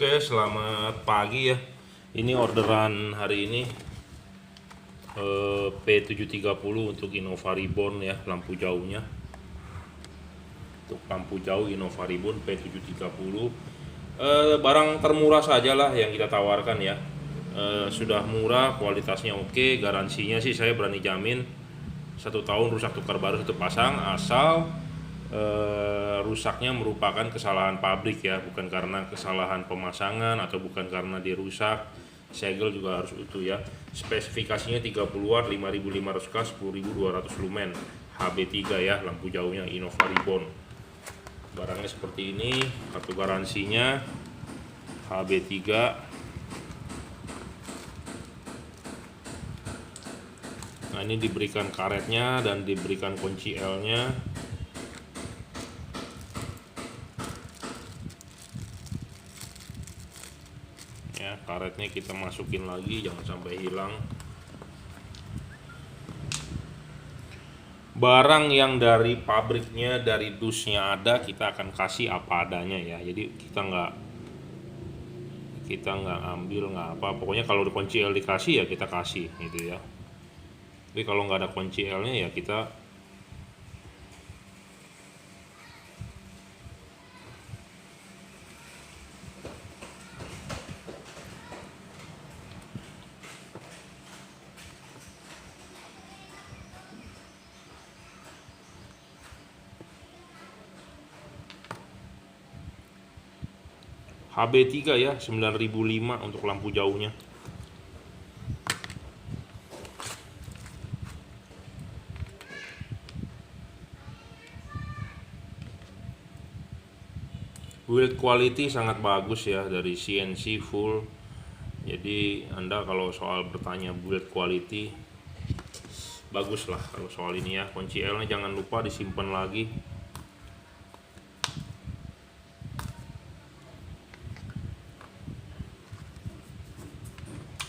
Oke, selamat pagi ya. Ini orderan hari ini P730 untuk Innova Reborn ya, lampu jauhnya. Untuk lampu jauh Innova Reborn P730. Barang termurah sajalah yang kita tawarkan ya. Sudah murah, kualitasnya oke, garansinya sih saya berani jamin 1 tahun rusak tukar baru 1 pasang, asal rusaknya merupakan kesalahan pabrik ya, bukan karena kesalahan pemasangan atau bukan karena dia rusak. Segel juga harus utuh ya. Spesifikasinya 30 watt, 5500 k, 10200 lumen, HB3 ya, lampu jauhnya Innova Reborn. Barangnya seperti ini, kartu garansinya HB3. Nah, ini diberikan karetnya dan diberikan kunci L-nya. Ya, karetnya kita masukin lagi, jangan sampai hilang. Barang yang dari pabriknya, dari dusnya ada, kita akan kasih apa adanya ya. Jadi kita nggak ambil nggak apa. Pokoknya kalau kunci L dikasih ya kita kasih gitu ya. Tapi kalau nggak ada kunci L-nya ya kita HB3 ya, 9005 untuk lampu jauhnya. Build quality sangat bagus ya, dari CNC full. Jadi Anda kalau soal bertanya build quality, bagus lah kalau soal ini ya. Kunci L-nya jangan lupa disimpan lagi.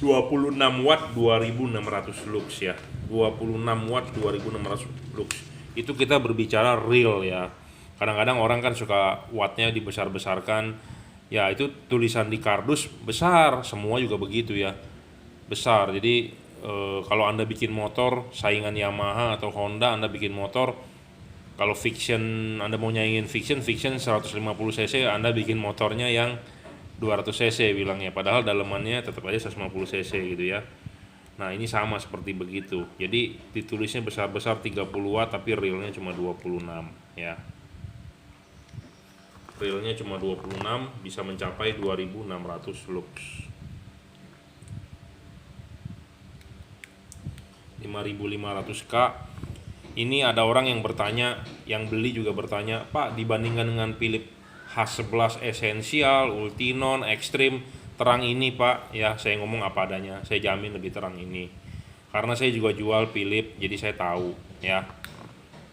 ...26 watt 2600 lux ya, 26 watt 2600 lux. Itu kita berbicara real ya. Kadang-kadang orang kan suka wattnya dibesar-besarkan. Ya itu tulisan di kardus besar, semua juga begitu ya, besar. Jadi kalau Anda bikin motor saingan Yamaha atau Honda, Anda bikin motor, kalau fiction Anda mau nyaingin fiction 150 cc, Anda bikin motornya yang 200 cc bilangnya, padahal dalemannya tetap aja 150 cc gitu ya. Nah ini sama seperti begitu. Jadi ditulisnya besar-besar 30 watt tapi realnya cuma 26 ya. Realnya cuma 26, bisa mencapai 2600 lux. 5500K. Ini ada orang yang bertanya, yang beli juga bertanya, Pak, dibandingkan dengan Philips H11 Essential, Ultinon, Extreme, terang ini Pak. Ya saya ngomong apa adanya, saya jamin lebih terang ini. Karena saya juga jual Philips, jadi saya tahu ya.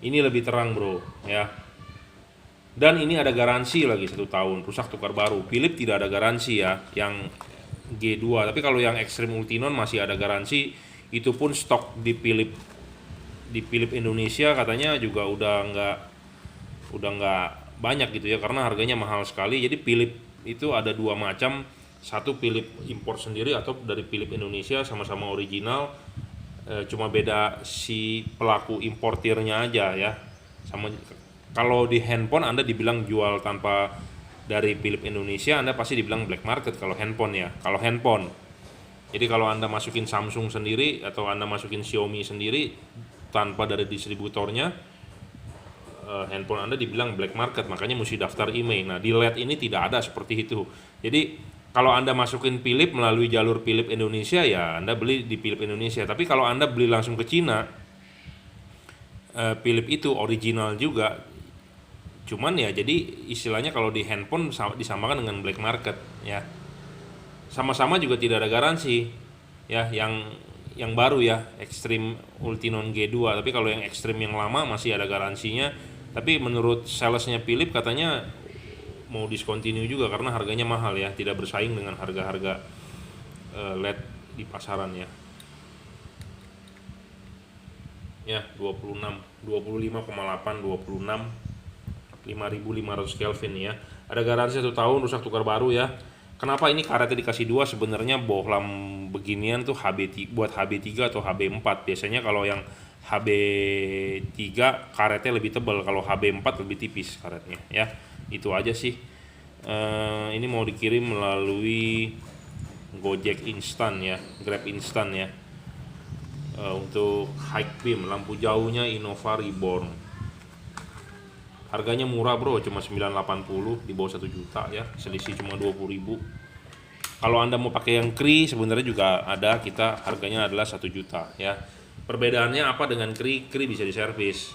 Ini lebih terang bro ya. Dan ini ada garansi lagi 1 tahun, rusak tukar baru. Philips tidak ada garansi ya, yang G2. Tapi kalau yang Extreme Ultinon masih ada garansi. Itu pun stok di Philips Indonesia katanya juga udah nggak banyak gitu ya, karena harganya mahal sekali. Jadi Philips itu ada 2 macam, satu Philips impor sendiri atau dari Philips Indonesia, sama-sama original, cuma beda si pelaku importirnya aja ya. Sama kalau di handphone Anda dibilang jual tanpa dari Philips Indonesia, Anda pasti dibilang black market kalau handphone ya. Kalau handphone, jadi kalau Anda masukin Samsung sendiri atau Anda masukin Xiaomi sendiri tanpa dari distributornya, handphone Anda dibilang black market, makanya mesti daftar email. Nah di LED ini tidak ada seperti itu. Jadi kalau Anda masukin Philips melalui jalur Philips Indonesia ya Anda beli di Philips Indonesia. Tapi kalau Anda beli langsung ke Cina, Philips itu original juga. Cuman ya jadi istilahnya kalau di handphone disamakan dengan black market ya. Sama-sama juga tidak ada garansi ya, yang baru ya Extreme Ultinon G2. Tapi kalau yang Extreme yang lama masih ada garansinya. Tapi menurut salesnya Philips katanya mau discontinue juga karena harganya mahal ya, tidak bersaing dengan harga-harga LED di pasaran ya. Ya 26, 25,8, 26, 5500 Kelvin ya. Ada garansi 1 tahun rusak tukar baru ya. Kenapa ini karetnya dikasih 2? Sebenarnya bohlam beginian tuh buat HB3 atau HB4. Biasanya kalau yang HB3 karetnya lebih tebal, kalau HB4 lebih tipis karetnya ya. Itu aja sih. Ini mau dikirim melalui Gojek instan ya, Grab instan ya. Untuk high beam lampu jauhnya Innova Reborn. Harganya murah bro, cuma 980, di bawah 1 juta ya, selisih cuma 20.000. Kalau Anda mau pakai yang Kri sebenarnya juga ada, kita harganya adalah 1 juta ya. Perbedaannya apa dengan Kri? Kri bisa diservis.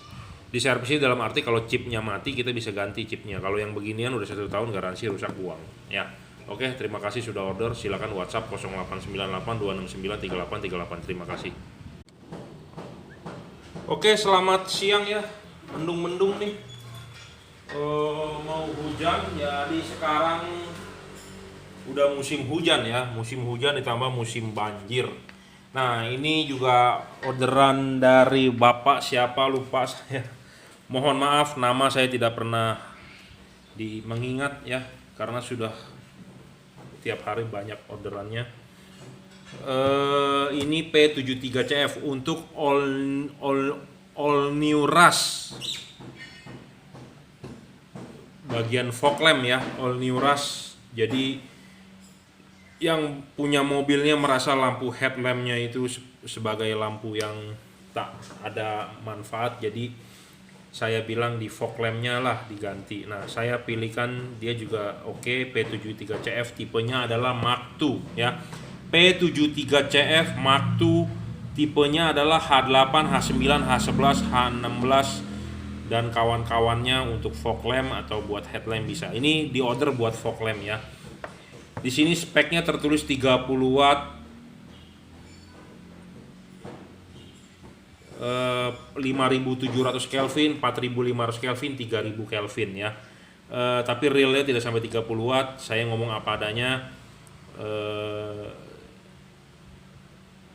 Diservisnya dalam arti kalau chipnya mati kita bisa ganti chipnya. Kalau yang beginian udah 1 tahun garansi rusak uang ya. Oke, terima kasih sudah order. Silakan WhatsApp 0898 269 3838. Terima kasih. Oke, selamat siang ya. Mendung-mendung nih. Mau hujan, jadi sekarang udah musim hujan ya. Musim hujan ditambah musim banjir. Nah, ini juga orderan dari Bapak siapa lupa saya. Mohon maaf, nama saya tidak pernah mengingat ya, karena sudah tiap hari banyak orderannya. Ini P73CF untuk all new Rush. Bagian fog lamp ya, all new Rush. Jadi yang punya mobilnya merasa lampu headlampnya itu sebagai lampu yang tak ada manfaat, jadi saya bilang di fog lampnya lah diganti. Nah, saya pilihkan dia juga oke, P73CF, tipenya adalah Mark II ya. P73CF Mark II, tipenya adalah H8, H9, H11, H16 dan kawan-kawannya. Untuk fog lamp atau buat headlamp bisa. Ini di order buat fog lamp ya. Di sini speknya tertulis 30 watt, 5700 Kelvin, 4500 Kelvin, 3000 Kelvin ya. Tapi realnya tidak sampai 30 watt. Saya ngomong apa adanya.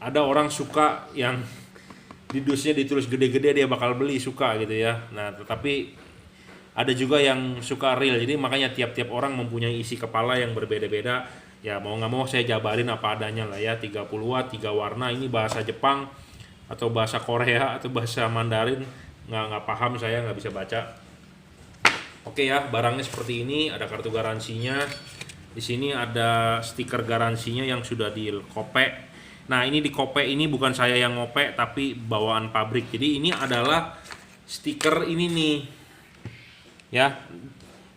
Ada orang suka yang di dusnya ditulis gede-gede, dia bakal beli, suka gitu ya. Nah, tetapi ada juga yang suka real. Jadi makanya tiap-tiap orang mempunyai isi kepala yang berbeda-beda. Ya mau nggak mau saya jabarin apa adanya lah ya. 30 watt, 3 warna. Ini bahasa Jepang atau bahasa Korea atau bahasa Mandarin, nggak paham, saya nggak bisa baca. Oke ya, barangnya seperti ini. Ada kartu garansinya. Di sini ada stiker garansinya yang sudah dikopek. Nah, ini di kopek ini bukan saya yang ngopek, tapi bawaan pabrik. Jadi ini adalah stiker ini nih ya,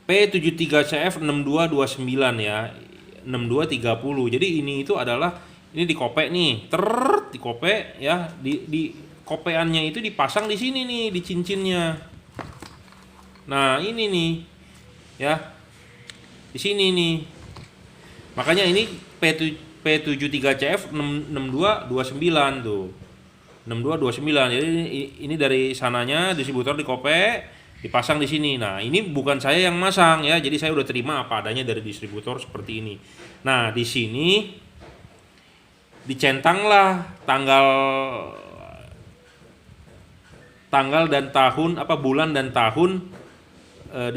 P73CF 6229 ya, 6230. Jadi ini itu adalah, ini dikopek nih, dikopek ya, di kopeannya itu dipasang di sini nih, di cincinnya. Nah, ini nih ya, di sini nih. Makanya ini P73CF 6229 tuh. 6229. Jadi ini dari sananya distributor dikopek, dipasang di sini. Nah, ini bukan saya yang masang ya. Jadi saya udah terima apa adanya dari distributor seperti ini. Nah, di sini dicentanglah tanggal dan tahun, bulan dan tahun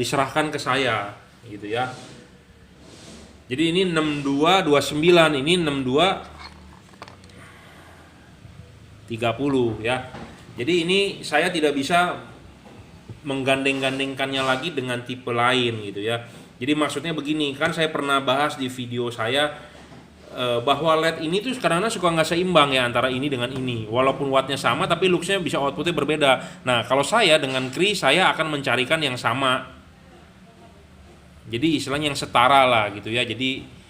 diserahkan ke saya gitu ya. Jadi ini 6229, ini 6230 ya. Jadi ini saya tidak bisa menggandeng-gandengkannya lagi dengan tipe lain gitu ya. Jadi maksudnya begini, kan saya pernah bahas di video saya bahwa LED ini tuh kadang-kadang suka nggak seimbang ya antara ini dengan ini. Walaupun wattnya sama tapi looksnya bisa outputnya berbeda. Nah, kalau saya dengan Kri, saya akan mencarikan yang sama. Jadi istilahnya yang setara lah gitu ya. Jadi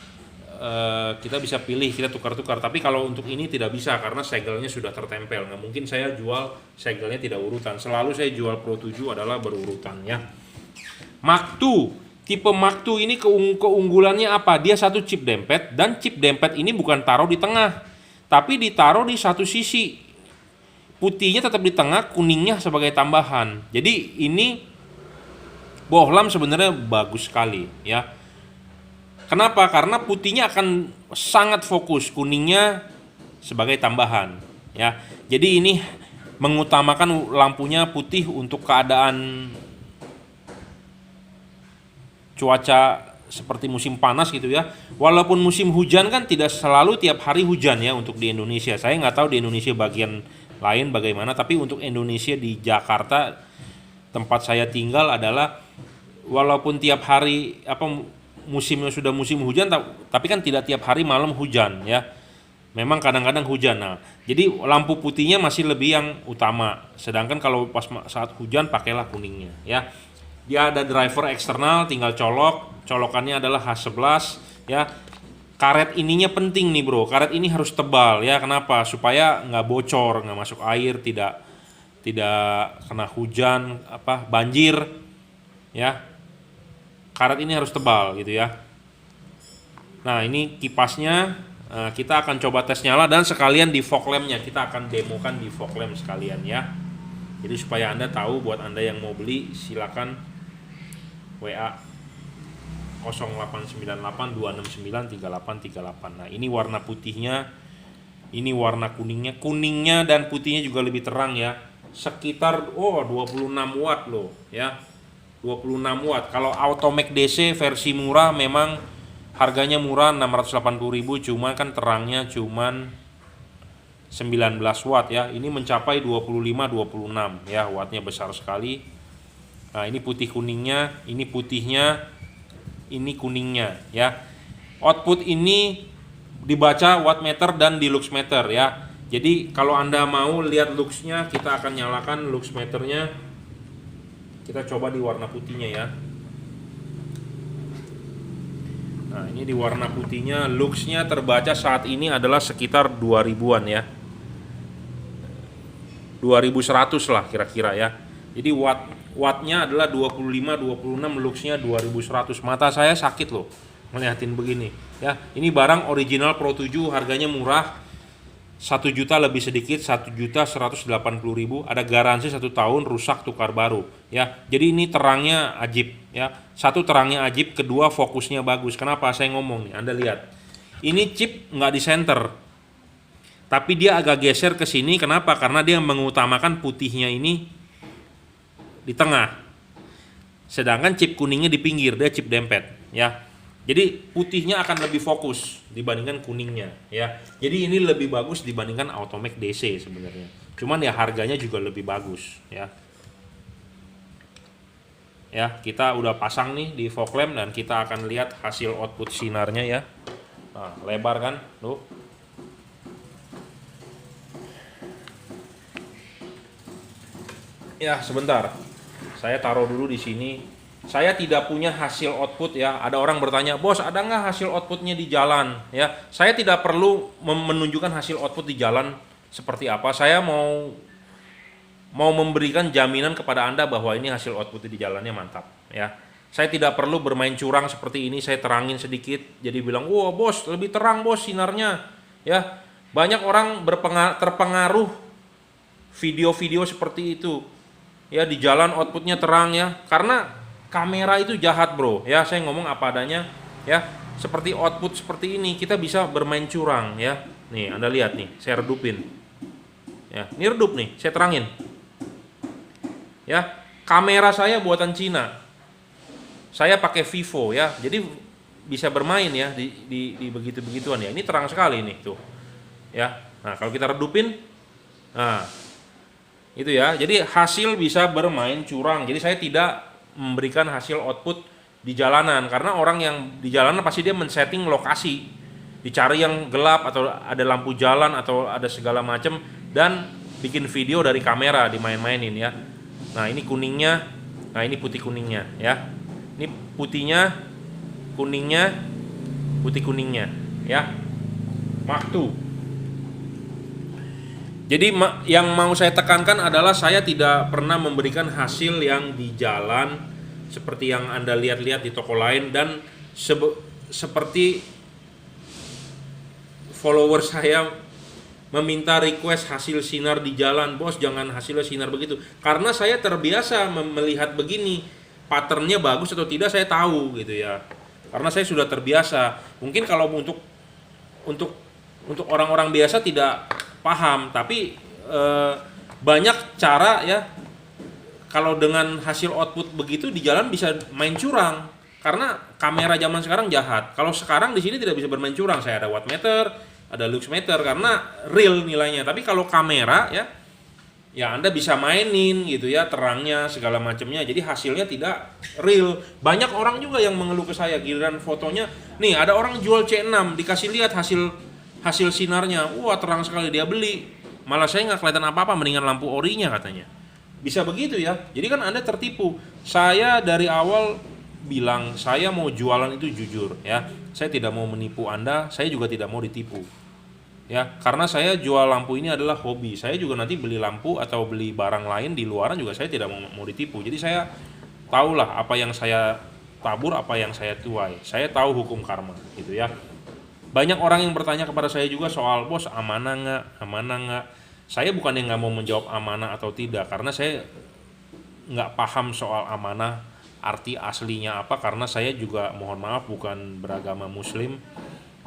kita bisa pilih, kita tukar-tukar. Tapi kalau untuk ini tidak bisa karena segelnya sudah tertempel. Nggak mungkin saya jual segelnya tidak urutan. Selalu saya jual Pro 7 adalah berurutan ya. Mark II, tipe Mark II ini keunggulannya apa? Dia satu chip dempet, dan chip dempet ini bukan taruh di tengah, tapi ditaruh di satu sisi. Putihnya tetap di tengah, kuningnya sebagai tambahan. Jadi ini bohlam sebenarnya bagus sekali ya. Kenapa? Karena putihnya akan sangat fokus, kuningnya sebagai tambahan ya. Jadi ini mengutamakan lampunya putih untuk keadaan cuaca seperti musim panas gitu ya. Walaupun musim hujan kan tidak selalu tiap hari hujan ya untuk di Indonesia. Saya nggak tahu di Indonesia bagian lain bagaimana, tapi untuk Indonesia di Jakarta tempat saya tinggal adalah walaupun tiap hari musimnya sudah musim hujan, tapi kan tidak tiap hari malam hujan ya. Memang kadang-kadang hujan. Nah, jadi lampu putihnya masih lebih yang utama. Sedangkan kalau pas saat hujan pakailah kuningnya ya. Dia ada driver eksternal, tinggal colokannya adalah H11 ya. Karet ininya penting nih bro, karet ini harus tebal ya. Kenapa? Supaya nggak bocor, nggak masuk air, tidak kena hujan, banjir ya. Karet ini harus tebal gitu ya. Nah ini kipasnya, kita akan coba tes nyala dan sekalian di fog lampnya kita akan demokan di fog lamp sekalian ya. Jadi supaya Anda tahu, buat Anda yang mau beli silakan WA 0898 269 3838. Nah ini warna putihnya, ini warna kuningnya dan putihnya juga lebih terang ya. Sekitar 26 watt loh ya. 26 watt. Kalau Automac DC versi murah memang harganya murah 680.000, cuman kan terangnya cuman 19 watt ya. Ini mencapai 25-26 ya, wattnya besar sekali. Nah, ini putih kuningnya, ini putihnya, ini kuningnya ya. Output ini dibaca wattmeter dan di luxmeter ya. Jadi kalau Anda mau lihat luxnya, kita akan nyalakan luxmeternya. Kita coba di warna putihnya ya. Nah ini di warna putihnya, luxnya terbaca saat ini adalah sekitar 2000-an ya, 2100 lah kira-kira ya. Jadi wattnya adalah 25-26, luxnya 2100. Mata saya sakit loh ngeliatin begini ya. Ini barang original Pro 7, harganya murah, 1 juta lebih sedikit, 1.180.000. Ada garansi 1 tahun, rusak tukar baru ya. Jadi ini terangnya ajib ya. Satu, terangnya ajib, kedua fokusnya bagus. Kenapa saya ngomong nih? Anda lihat, ini chip nggak di center, tapi dia agak geser ke sini. Kenapa? Karena dia mengutamakan putihnya ini di tengah, sedangkan chip kuningnya di pinggir, dia chip dempet ya. Jadi putihnya akan lebih fokus dibandingkan kuningnya ya. Jadi ini lebih bagus dibandingkan Automac DC sebenarnya. Cuman ya harganya juga lebih bagus ya. Ya, kita udah pasang nih di fog lamp dan kita akan lihat hasil output sinarnya ya. Nah, lebar kan, tuh. Ya, sebentar. Saya taruh dulu di sini. Saya tidak punya hasil output ya. Ada orang bertanya, bos ada nggak hasil outputnya di jalan ya? Saya tidak perlu menunjukkan hasil output di jalan seperti apa. Saya mau memberikan jaminan kepada Anda bahwa ini hasil output di jalannya mantap ya. Saya tidak perlu bermain curang seperti ini. Saya terangin sedikit jadi bilang, wah bos lebih terang bos sinarnya ya. Banyak orang terpengaruh video-video seperti itu ya, di jalan outputnya terang ya, karena kamera itu jahat bro ya. Saya ngomong apa adanya ya. Seperti output seperti ini kita bisa bermain curang ya. Nih Anda lihat nih, saya redupin ya. Ini redup nih, saya terangin ya. Kamera saya buatan Cina, saya pakai Vivo ya. Jadi bisa bermain ya di begitu-begituan ya. Ini terang sekali nih tuh ya. Nah kalau kita redupin, nah itu ya. Jadi hasil bisa bermain curang. Jadi saya tidak memberikan hasil output di jalanan, karena orang yang di jalanan pasti dia men-setting lokasi, dicari yang gelap atau ada lampu jalan atau ada segala macam, dan bikin video dari kamera dimain-mainin ya. Nah ini kuningnya, nah ini putih kuningnya ya. Ini putihnya, kuningnya, putih kuningnya ya. Waktu. Jadi yang mau saya tekankan adalah saya tidak pernah memberikan hasil yang di jalan seperti yang Anda lihat-lihat di toko lain, dan seperti follower saya meminta request hasil sinar di jalan, bos jangan hasilnya sinar begitu. Karena saya terbiasa melihat begini, patternnya bagus atau tidak saya tahu gitu ya. Karena saya sudah terbiasa. Mungkin kalau untuk orang-orang biasa tidak paham, tapi banyak cara ya. Kalau dengan hasil output begitu di jalan bisa main curang Karena kamera zaman sekarang jahat. Kalau sekarang di sini tidak bisa bermain curang. Saya ada wattmeter, ada luxmeter karena real nilainya. Tapi kalau kamera ya Anda bisa mainin gitu ya, terangnya segala macamnya. Jadi hasilnya tidak real. Banyak orang juga yang mengeluh ke saya, giliran fotonya, nih ada orang jual C6, dikasih lihat hasil sinarnya, wah terang sekali, dia beli. Malah saya nggak kelihatan apa-apa, mendingan lampu orinya katanya. Bisa begitu ya. Jadi kan Anda tertipu. Saya dari awal bilang saya mau jualan itu jujur ya. Saya tidak mau menipu Anda, saya juga tidak mau ditipu. Ya, karena saya jual lampu ini adalah hobi. Saya juga nanti beli lampu atau beli barang lain di luaran juga saya tidak mau ditipu. Jadi saya tahulah apa yang saya tabur, apa yang saya tuai. Saya tahu hukum karma gitu ya. Banyak orang yang bertanya kepada saya juga soal, bos amanah nggak, amanah nggak. Saya bukan yang nggak mau menjawab amanah atau tidak, karena saya nggak paham soal amanah arti aslinya apa, karena saya juga mohon maaf bukan beragama muslim,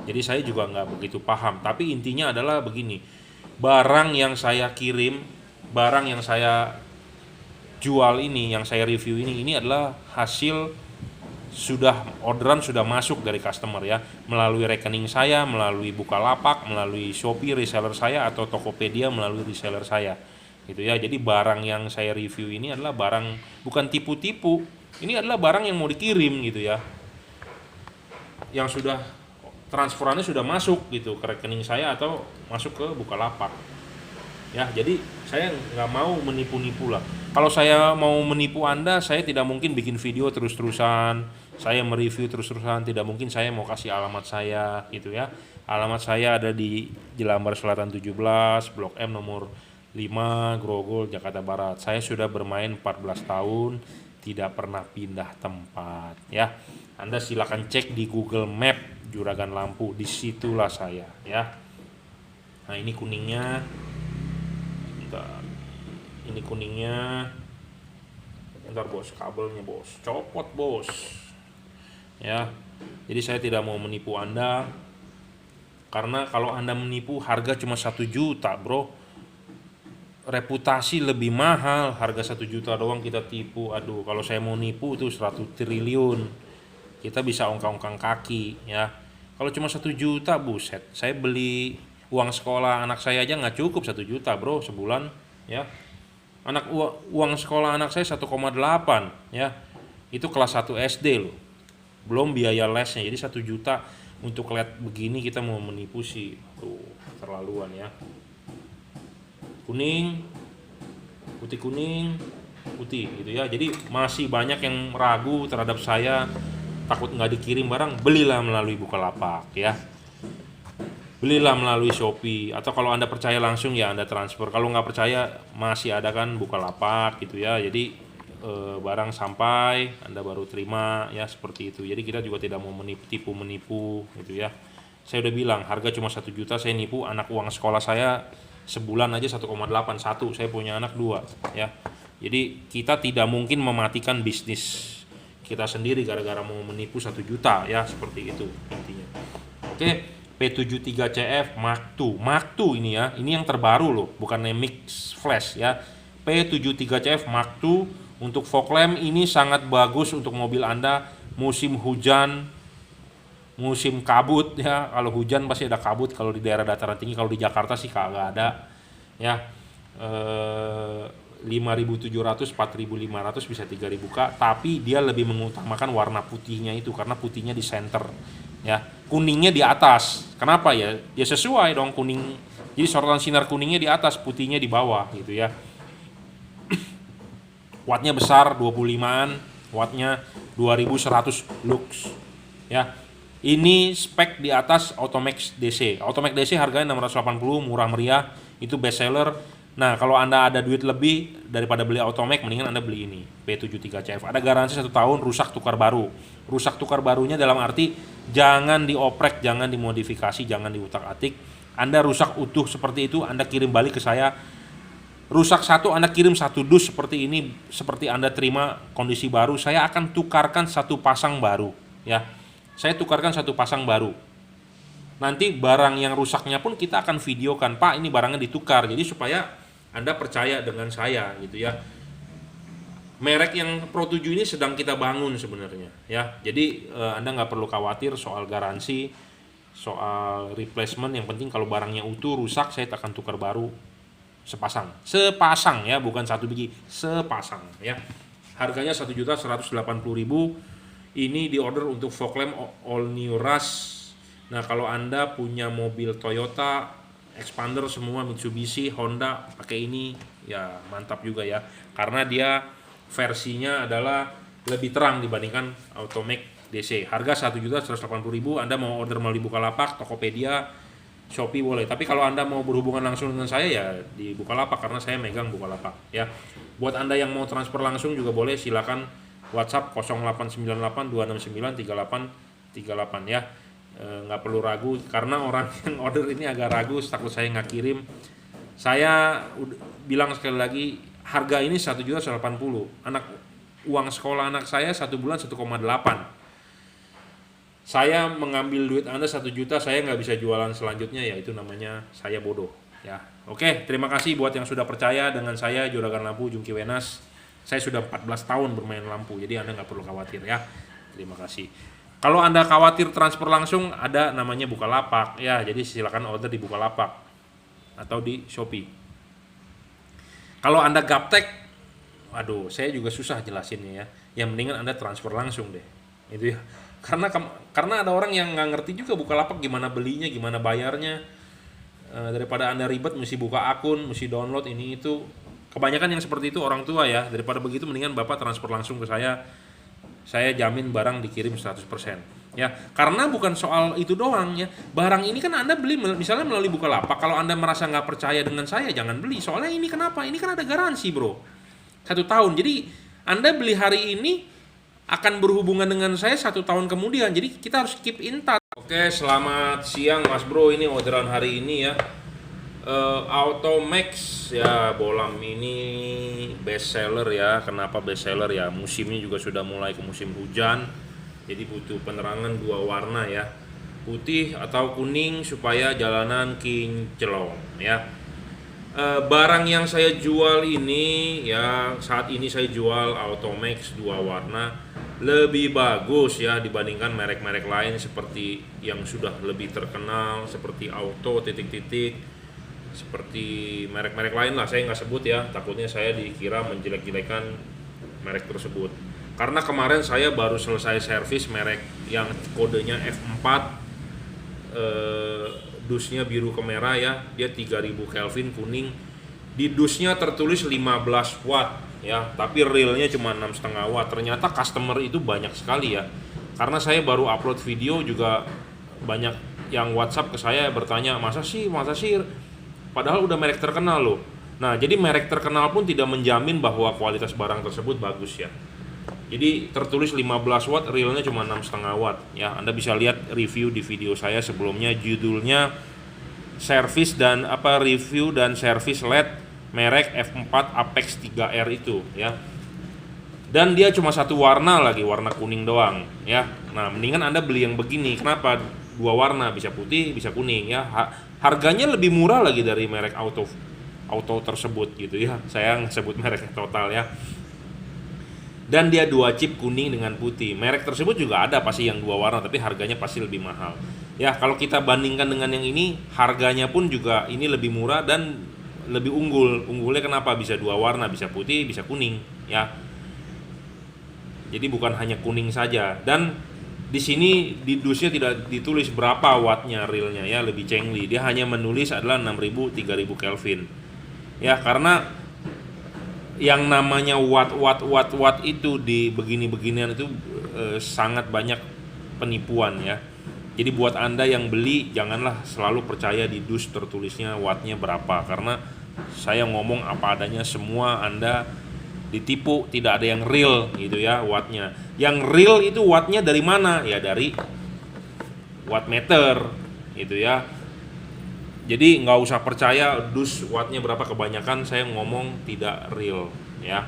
jadi saya juga nggak begitu paham. Tapi intinya adalah begini, barang yang saya kirim, barang yang saya jual ini, yang saya review ini adalah hasil orderan sudah masuk dari customer ya, melalui rekening saya, melalui Bukalapak, melalui Shopee reseller saya, atau Tokopedia melalui reseller saya gitu ya. Jadi barang yang saya review ini adalah barang bukan tipu-tipu, ini adalah barang yang mau dikirim gitu ya, yang sudah transferannya sudah masuk gitu ke rekening saya atau masuk ke Bukalapak ya. Jadi saya nggak mau menipu-nipu lah. Kalau saya mau menipu Anda, saya tidak mungkin bikin video terus-terusan, saya mereview terus-terusan, tidak mungkin saya mau kasih alamat saya gitu ya. Alamat saya ada di Jelambar Selatan 17, Blok M nomor 5, Grogol, Jakarta Barat. Saya sudah bermain 14 tahun, tidak pernah pindah tempat ya. Anda silakan cek di Google Map Juragan Lampu, disitulah saya ya. Nah ini kuningnya, ini kuningnya, bentar bos, kabelnya bos, copot bos ya. Jadi saya tidak mau menipu Anda, karena kalau Anda menipu harga cuma 1 juta bro, reputasi lebih mahal. Harga 1 juta doang kita tipu, aduh kalau saya mau nipu itu 100 triliun, kita bisa ongkang-ongkang kaki ya. Kalau cuma 1 juta, buset, saya beli uang sekolah anak saya aja nggak cukup 1 juta bro sebulan ya. Uang sekolah anak saya 1,8 ya, itu kelas 1 SD loh, belum biaya lesnya. Jadi 1 juta untuk LED begini kita mau menipu sih, tuh terlaluan ya. Kuning, putih kuning, putih gitu ya. Jadi masih banyak yang ragu terhadap saya, takut nggak dikirim barang, belilah melalui Bukalapak ya. Belilah melalui Shopee, atau kalau Anda percaya langsung ya Anda transfer. Kalau nggak percaya masih ada kan Bukalapak gitu ya. Jadi barang sampai Anda baru terima ya, seperti itu. Jadi kita juga tidak mau menipu gitu ya. Saya udah bilang harga cuma 1 juta, saya nipu anak uang sekolah saya sebulan aja 1,8, saya punya anak 2 ya. Jadi kita tidak mungkin mematikan bisnis kita sendiri gara-gara mau menipu 1 juta ya, seperti itu intinya. Oke. P73CF Mark II ini ya, ini yang terbaru loh, bukan Mix Flash ya. P73CF Mark II untuk fog lamp ini sangat bagus untuk mobil Anda musim hujan, musim kabut ya. Kalau hujan pasti ada kabut kalau di daerah dataran tinggi, kalau di Jakarta sih kagak ada ya. 5.700, 4.500 bisa 3.000K, tapi dia lebih mengutamakan warna putihnya itu, karena putihnya di center ya, kuningnya di atas. Kenapa ya? Ya sesuai dong, kuning. Jadi sorotan sinar kuningnya di atas, putihnya di bawah gitu ya. Wattnya besar, 25an, wattnya 2100 lux ya. Ini spek di atas Automax DC. Automax DC harganya 680, murah meriah, itu best seller. Nah kalau Anda ada duit lebih daripada beli Automax, mendingan Anda beli ini P73CF. Ada garansi 1 tahun, rusak tukar baru. Rusak tukar barunya dalam arti jangan dioprek, jangan dimodifikasi, jangan diutak-atik. Anda rusak utuh seperti itu, Anda kirim balik ke saya. Rusak 1, Anda kirim 1 dus seperti ini, seperti Anda terima kondisi baru, saya akan tukarkan 1 pasang baru ya. Saya tukarkan 1 pasang baru. Nanti barang yang rusaknya pun kita akan videokan, Pak ini barangnya ditukar. Jadi supaya Anda percaya dengan saya gitu ya. merek yang Pro 7 ini sedang kita bangun sebenarnya ya. Jadi Anda nggak perlu khawatir soal garansi, soal replacement. Yang penting kalau barangnya utuh, rusak, saya akan tukar baru sepasang ya, bukan satu biji, sepasang ya. Harganya 1.180.000. Ini di order untuk fog lamp all new Rush. Nah, kalau Anda punya mobil Toyota, Expander semua, Mitsubishi, Honda, pakai ini ya mantap juga ya. Karena dia versinya adalah lebih terang dibandingkan Automax DC. Harga 1.180.000. Anda mau order melalui Bukalapak, Tokopedia, Shopee boleh. Tapi kalau Anda mau berhubungan langsung dengan saya ya di Bukalapak, karena saya megang Bukalapak ya. Buat Anda yang mau transfer langsung juga boleh, silakan WhatsApp 0898 269 3838 ya. Nggak perlu ragu, karena orang yang order ini agak ragu, takut saya nggak kirim. Saya bilang sekali lagi, harga ini 1.180.000. Uang sekolah anak saya 1 bulan 1,8. Saya mengambil duit Anda 1 juta, saya nggak bisa jualan selanjutnya, ya itu namanya saya bodoh ya. Oke, terima kasih buat yang sudah percaya dengan saya, Juragan Lampu Jungki Wenas. Saya sudah 14 tahun bermain lampu, jadi Anda nggak perlu khawatir ya. Terima kasih. Kalau Anda khawatir transfer langsung, ada namanya Bukalapak ya, jadi silakan order di Bukalapak atau di Shopee. Kalau Anda gaptek, aduh, saya juga susah jelasinnya ya. Yang mendingan Anda transfer langsung deh, itu ya. Karena ada orang yang nggak ngerti juga Bukalapak gimana belinya, gimana bayarnya. Daripada Anda ribet, mesti buka akun, mesti download ini itu. Kebanyakan yang seperti itu orang tua ya. Daripada begitu, mendingan Bapak transfer langsung ke saya. Saya jamin barang dikirim 100% ya. Karena bukan soal itu doang ya. Barang ini kan Anda beli misalnya melalui Bukalapak. Kalau Anda merasa nggak percaya dengan saya, jangan beli. Soalnya ini kenapa? Ini kan ada garansi bro, 1 tahun. Jadi Anda beli hari ini akan berhubungan dengan saya 1 tahun kemudian. Jadi kita harus keep in touch. Oke, selamat siang Mas Bro. Ini orderan hari ini ya. Automax ya, bolam ini best seller ya. Kenapa best seller ya? Musimnya juga sudah mulai ke musim hujan, jadi butuh penerangan 2 warna ya, putih atau kuning supaya jalanan kinclong ya. Barang yang saya jual ini ya, saat ini saya jual Automax 2 warna, lebih bagus ya dibandingkan merek-merek lain seperti yang sudah lebih terkenal seperti Auto titik-titik, seperti merek-merek lain lah, saya nggak sebut ya, takutnya saya dikira menjelek-jelekan merek tersebut. Karena kemarin saya baru selesai servis merek yang kodenya F4, dusnya biru ke merah ya, dia 3000 Kelvin kuning. Di dusnya tertulis 15 watt ya, tapi realnya cuma 6,5 watt. Ternyata customer itu banyak sekali ya, karena saya baru upload video juga banyak yang WhatsApp ke saya bertanya, masa sih padahal udah merek terkenal loh. Nah, jadi merek terkenal pun tidak menjamin bahwa kualitas barang tersebut bagus ya. Jadi tertulis 15 watt, realnya cuma 6,5 watt ya. Anda bisa lihat review di video saya sebelumnya, judulnya review dan servis LED merek F4 Apex 3R itu ya. Dan dia cuma 1 warna lagi, warna kuning doang ya. Nah, mendingan Anda beli yang begini. Kenapa? 2 warna, bisa putih, bisa kuning ya. Harganya lebih murah lagi dari merek auto tersebut gitu ya. Saya sebut merek total ya. Dan dia 2 chip kuning dengan putih. Merek tersebut juga ada pasti yang 2 warna, tapi harganya pasti lebih mahal. Ya, kalau kita bandingkan dengan yang ini, harganya pun juga ini lebih murah dan lebih unggul. Unggulnya kenapa? Bisa 2 warna, bisa putih, bisa kuning ya. Jadi bukan hanya kuning saja. Dan di sini di dusnya tidak ditulis berapa wattnya realnya ya, lebih cengli. Dia hanya menulis adalah 6000 3000 Kelvin. Ya, karena yang namanya watt itu di begini-beginian itu sangat banyak penipuan ya. Jadi buat Anda yang beli, janganlah selalu percaya di dus tertulisnya wattnya berapa, karena saya ngomong apa adanya, semua Anda ditipu, tidak ada yang real gitu ya wattnya. Yang real itu wattnya dari mana? Ya dari wattmeter gitu ya. Jadi nggak usah percaya dus wattnya berapa, kebanyakan saya ngomong tidak real ya.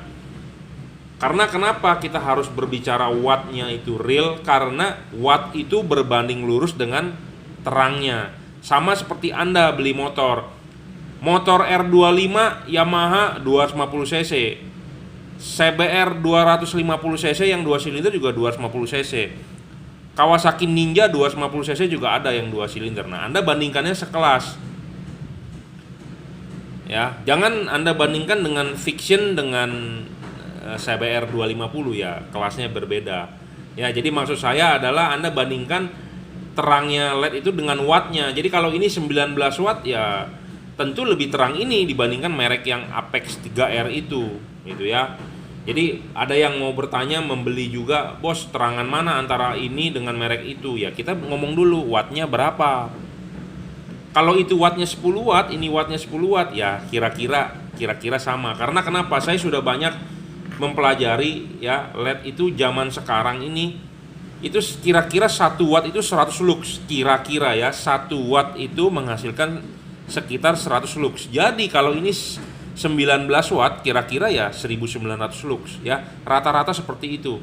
Karena kenapa kita harus berbicara wattnya itu real? Karena watt itu berbanding lurus dengan terangnya. Sama seperti Anda beli motor R25 Yamaha 250 cc. CBR 250 cc yang 2 silinder juga 250 cc. Kawasaki Ninja 250 cc juga ada yang 2 silinder. Nah, Anda bandingkannya sekelas. Ya, jangan Anda bandingkan dengan Fiction dengan CBR 250 ya, kelasnya berbeda. Ya, jadi maksud saya adalah Anda bandingkan terangnya LED itu dengan wattnya. Jadi kalau ini 19 watt ya tentu lebih terang ini dibandingkan merek yang Apex 3R itu, gitu ya. Jadi ada yang mau bertanya membeli juga, bos terangan mana antara ini dengan merek itu? Ya kita ngomong dulu wattnya berapa. Kalau itu wattnya 10 watt, ini wattnya 10 watt, ya kira-kira sama. Karena kenapa? Saya sudah banyak mempelajari ya LED itu zaman sekarang ini itu kira-kira 1 watt itu 100 lux, kira-kira ya 1 watt itu menghasilkan sekitar 100 lux. Jadi kalau ini 19 watt kira-kira ya 1900 lux ya, rata-rata seperti itu.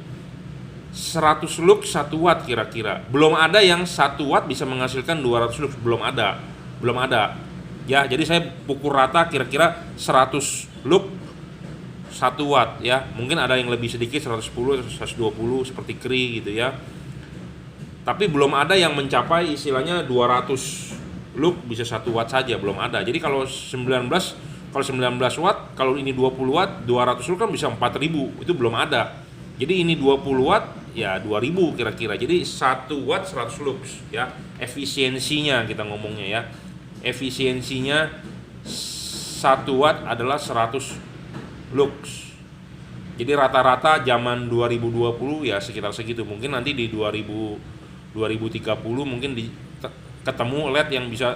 100 lux 1 watt kira-kira. Belum ada yang 1 watt bisa menghasilkan 200 lux, belum ada ya. Jadi saya pukul rata kira-kira 100 lux 1 watt ya. Mungkin ada yang lebih sedikit 110, 120 seperti Kri gitu ya. Tapi belum ada yang mencapai istilahnya 200 lux bisa 1 watt saja, belum ada. Jadi kalau 19 watt, kalau ini 20 watt, 200 lux kan bisa 4000, itu belum ada. Jadi ini 20 watt ya 2000 kira-kira. Jadi 1 watt 100 lux ya. Efisiensinya kita ngomongnya ya. Efisiensinya 1 watt adalah 100 lux. Jadi rata-rata zaman 2020 ya sekitar segitu. Mungkin nanti di 2030 mungkin ketemu LED yang bisa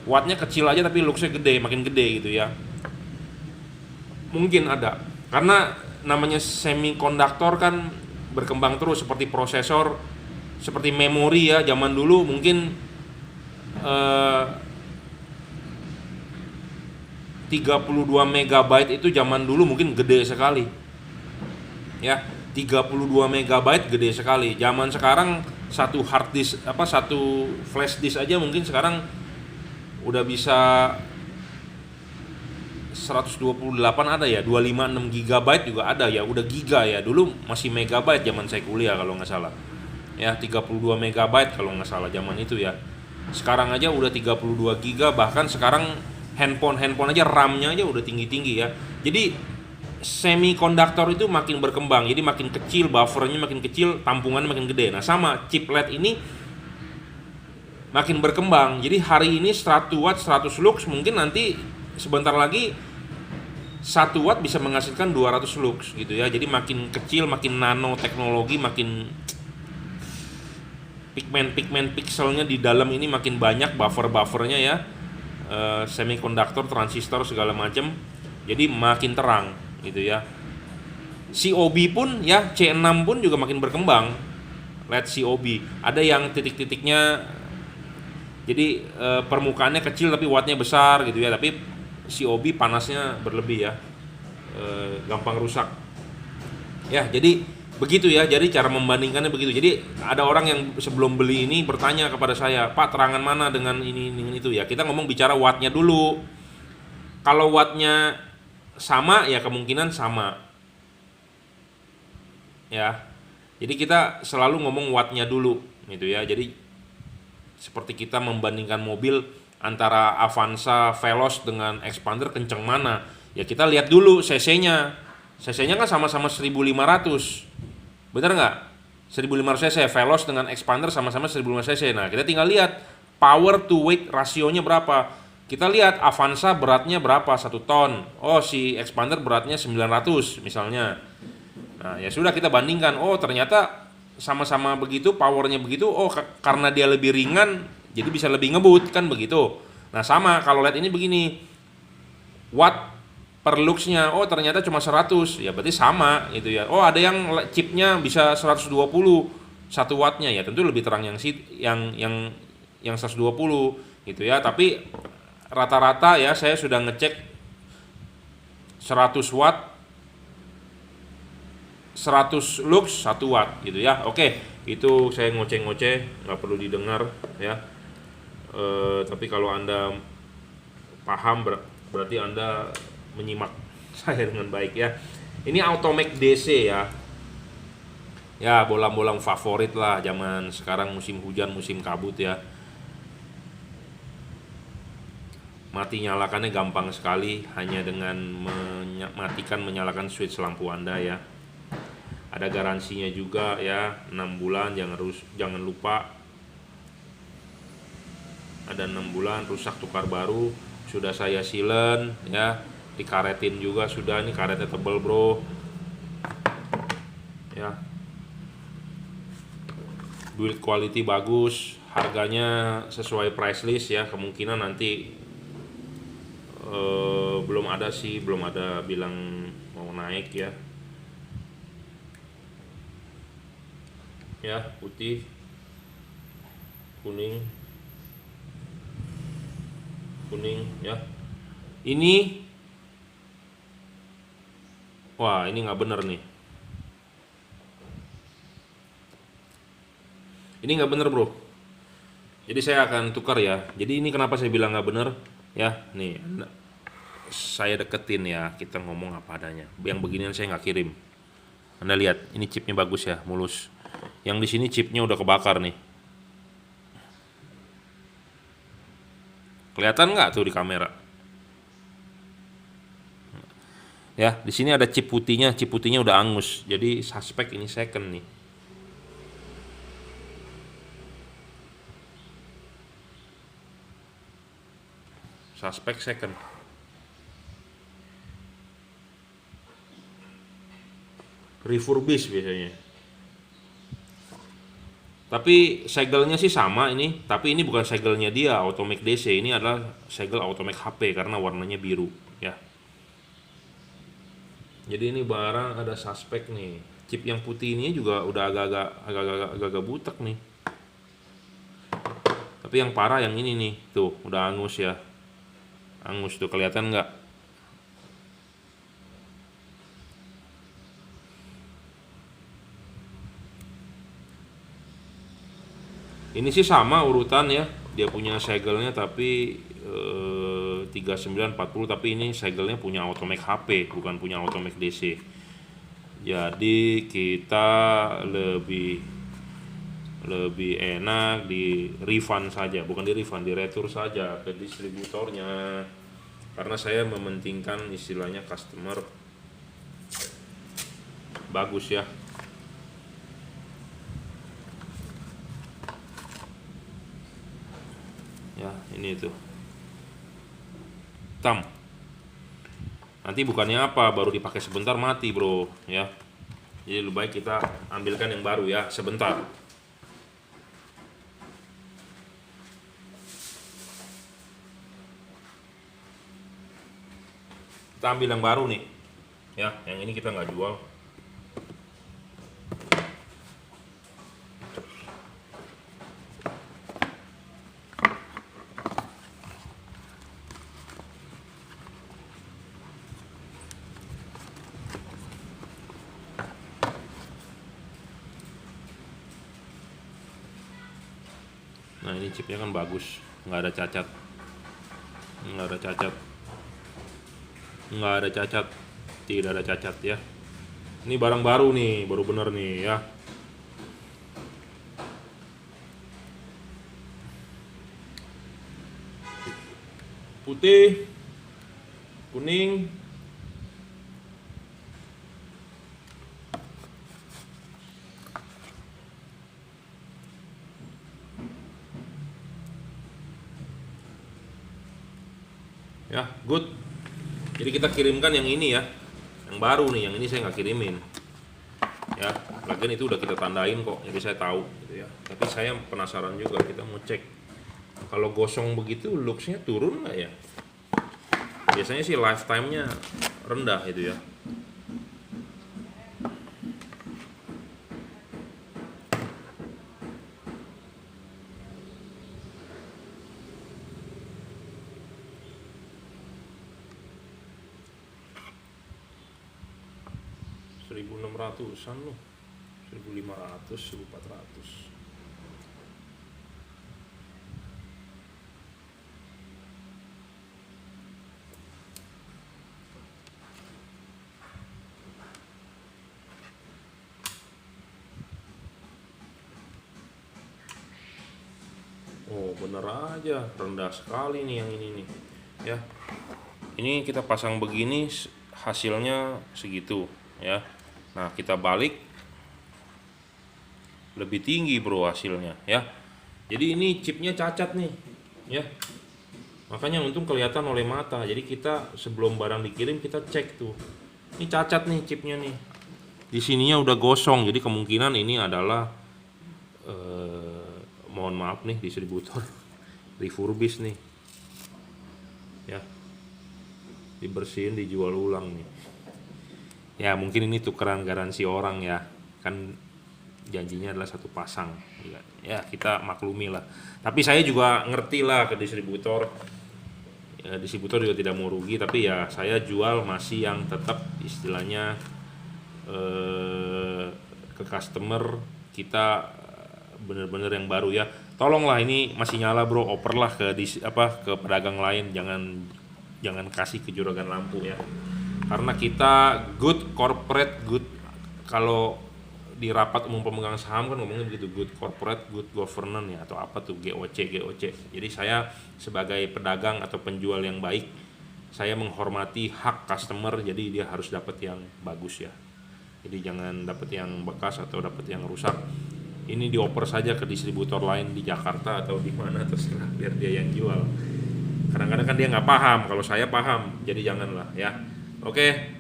wattnya kecil aja tapi luxnya gede, makin gede gitu ya. Mungkin ada. Karena namanya semikonduktor kan berkembang terus, seperti prosesor, seperti memori ya. Zaman dulu mungkin 32 megabyte itu zaman dulu mungkin gede sekali ya, 32 megabyte gede sekali. Zaman sekarang satu hard disk satu flash disk aja mungkin sekarang udah bisa 128 ada ya, 256 gigabyte juga ada ya, udah giga ya. Dulu masih megabyte zaman saya kuliah kalau nggak salah ya, 32 megabyte kalau nggak salah zaman itu ya. Sekarang aja udah 32 giga, bahkan sekarang handphone aja RAM-nya aja udah tinggi-tinggi ya. Jadi semikonduktor itu makin berkembang, jadi makin kecil, buffernya makin kecil, tampungannya makin gede. Nah sama chip LED ini makin berkembang. Jadi hari ini 100 watt 100 lux, mungkin nanti sebentar lagi 1 watt bisa menghasilkan 200 lux gitu ya. Jadi makin kecil, makin nano teknologi, makin pigmen pixelnya di dalam ini makin banyak, buffernya ya. Semikonduktor, transistor segala macam, jadi makin terang gitu ya. COB pun ya, C6 pun juga makin berkembang. LED COB ada yang titik-titiknya jadi permukaannya kecil tapi wattnya besar gitu ya, tapi COB panasnya berlebih ya, gampang rusak ya. Jadi begitu ya, jadi cara membandingkannya begitu. Jadi ada orang yang sebelum beli ini bertanya kepada saya, Pak terangan mana dengan ini dengan itu ya. Kita ngomong bicara wattnya dulu. Kalau wattnya sama ya kemungkinan sama ya. Jadi kita selalu ngomong wattnya dulu gitu ya. Jadi seperti kita membandingkan mobil antara Avanza Veloz dengan Expander, kenceng mana ya, kita lihat dulu cc-nya kan sama-sama 1500, bener nggak? 1500 cc, Veloz dengan Expander sama-sama 1500 cc. Nah kita tinggal lihat power to weight rasionya berapa. Kita lihat Avanza beratnya berapa, 1 ton. Oh si Expander beratnya 900 misalnya. Nah ya sudah, kita bandingkan. Oh ternyata sama-sama begitu, powernya begitu. Oh karena dia lebih ringan jadi bisa lebih ngebut kan begitu. Nah sama kalau LED ini begini, watt per luxnya, oh ternyata cuma 100, ya berarti sama gitu ya. Oh ada yang chipnya bisa 120 1 wattnya, ya tentu lebih terang yang 120 gitu ya. Tapi rata-rata ya saya sudah ngecek 100 watt 100 lux 1 watt gitu ya. Oke, itu saya ngoceh-ngoceh, nggak perlu didengar ya. Tapi kalau Anda paham berarti Anda menyimak saya dengan baik ya. Ini Automac DC ya. Ya, bolang-bolang favorit lah zaman sekarang musim hujan, musim kabut ya. Mati nyalakannya gampang sekali, hanya dengan mematikan menyalakan switch lampu Anda ya. Ada garansinya juga ya, 6 bulan, jangan lupa. Ada 6 bulan, rusak tukar baru. Sudah saya silen ya, dikaretin juga sudah, ini karetnya tebel bro. Ya, build quality bagus, harganya sesuai price list ya. Kemungkinan nanti belum ada bilang mau naik ya. Ya, putih, kuning ya. Ini, wah ini nggak bener nih. Ini nggak bener bro. Jadi saya akan tukar ya. Jadi ini kenapa saya bilang nggak bener ya. Nih, saya deketin ya. Kita ngomong apa adanya. Yang beginian saya nggak kirim. Anda lihat, ini chipnya bagus ya, mulus. Yang di sini chipnya udah kebakar nih. Kelihatan nggak tuh di kamera? Ya, di sini ada chip putihnya udah angus. Jadi suspek ini second nih. Suspek second. Refurbish biasanya. Tapi segelnya sih sama ini, tapi ini bukan segelnya dia Automac DC, ini adalah segel Automac HP karena warnanya biru ya. Jadi ini barang ada suspek nih. Chip yang putih ini juga udah agak-agak butek nih. Tapi yang parah yang ini nih, tuh udah angus ya. Angus tuh, kelihatan nggak? Ini sih sama urutan ya. Dia punya segelnya tapi 3940, tapi ini segelnya punya Automac HP, bukan punya Automac DC. Jadi kita lebih enak di refund saja, bukan di refund, di retur saja ke distributornya. Karena saya mementingkan istilahnya customer bagus ya. Ya, ini tuh. Tam. Nanti bukannya apa, baru dipakai sebentar mati, bro, ya. Jadi lebih baik kita ambilkan yang baru ya, sebentar. Kita ambil yang baru nih. Ya, yang ini kita nggak jual. Nah, ini chipnya kan bagus, nggak ada cacat. Nggak ada cacat. Nggak ada cacat. Tidak ada cacat ya. Ini barang baru nih, baru bener nih ya. Putih, kuning, ya, good. Jadi kita kirimkan yang ini ya, yang baru nih, yang ini saya nggak kirimin. Ya, lagian itu udah kita tandain kok, jadi saya tahu gitu ya. Tapi saya penasaran juga, kita mau cek kalau gosong begitu looksnya turun nggak ya. Biasanya sih lifetime-nya rendah itu ya. Ratusan loh, 1500, 1400. Oh, bener aja, rendah sekali nih yang ini nih. Ya, ini kita pasang begini hasilnya segitu ya. Nah, kita balik lebih tinggi bro hasilnya ya. Jadi ini chipnya cacat nih ya. Makanya untung kelihatan oleh mata. Jadi kita sebelum barang dikirim kita cek tuh. Ini cacat nih chipnya nih. Di sininya udah gosong. Jadi kemungkinan ini adalah mohon maaf nih distributor refurbish nih. Ya. Dibersihin, dijual ulang nih. Ya, mungkin ini tukeran garansi orang ya. Kan janjinya adalah satu pasang. Ya, kita maklumi lah. Tapi saya juga ngerti lah ke distributor. Ya, distributor juga tidak mau rugi, tapi ya saya jual masih yang tetap istilahnya ke customer kita bener-bener yang baru ya. Tolonglah ini masih nyala bro, operlah ke ke pedagang lain, jangan kasih ke juragan lampu ya. Karena kita good corporate, good, kalau di rapat umum pemegang saham kan ngomongnya begitu, good corporate, good governance ya, atau apa tuh GOC. Jadi saya sebagai pedagang atau penjual yang baik, saya menghormati hak customer, jadi dia harus dapat yang bagus ya. Jadi jangan dapat yang bekas atau dapat yang rusak. Ini dioper saja ke distributor lain di Jakarta atau di mana terserah, biar dia yang jual. Kadang-kadang kan dia nggak paham, kalau saya paham, jadi janganlah ya. Oke.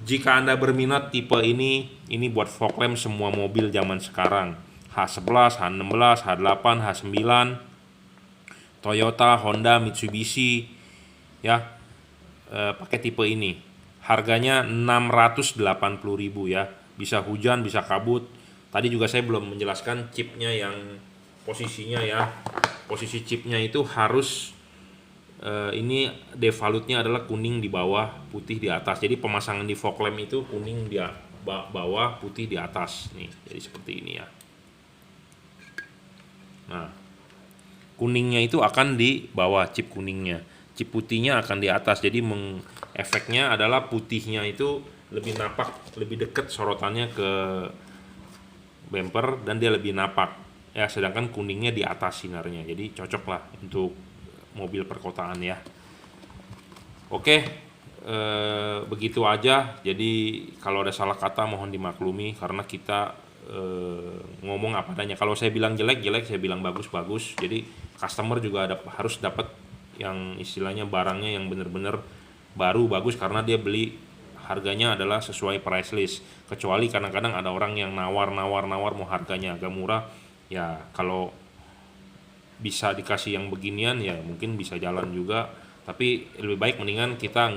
Jika Anda berminat tipe ini buat fog lamp semua mobil zaman sekarang. H11, H16, H8, H9, Toyota, Honda, Mitsubishi ya. Pakai tipe ini. Harganya 680.000 ya. Bisa hujan, bisa kabut. Tadi juga saya belum menjelaskan chipnya yang posisinya ya. Posisi chipnya itu harus ini devalutnya adalah kuning di bawah, putih di atas. Jadi pemasangan di fog lamp itu kuning di bawah, putih di atas nih. Jadi seperti ini ya. Nah, kuningnya itu akan di bawah, chip kuningnya. Chip putihnya akan di atas. Jadi efeknya adalah putihnya itu lebih napak, lebih dekat sorotannya ke bumper dan dia lebih napak. Ya, sedangkan kuningnya di atas sinarnya. Jadi cocok lah untuk mobil perkotaan ya. Oke, begitu aja. Jadi kalau ada salah kata mohon dimaklumi karena kita ngomong apa adanya. Kalau saya bilang jelek, saya bilang bagus. Jadi customer juga harus dapat yang istilahnya barangnya yang benar-benar baru bagus karena dia beli harganya adalah sesuai price list. Kecuali kadang-kadang ada orang yang nawar mau harganya agak murah. Ya kalau bisa dikasih yang beginian ya mungkin bisa jalan juga, tapi lebih baik mendingan kita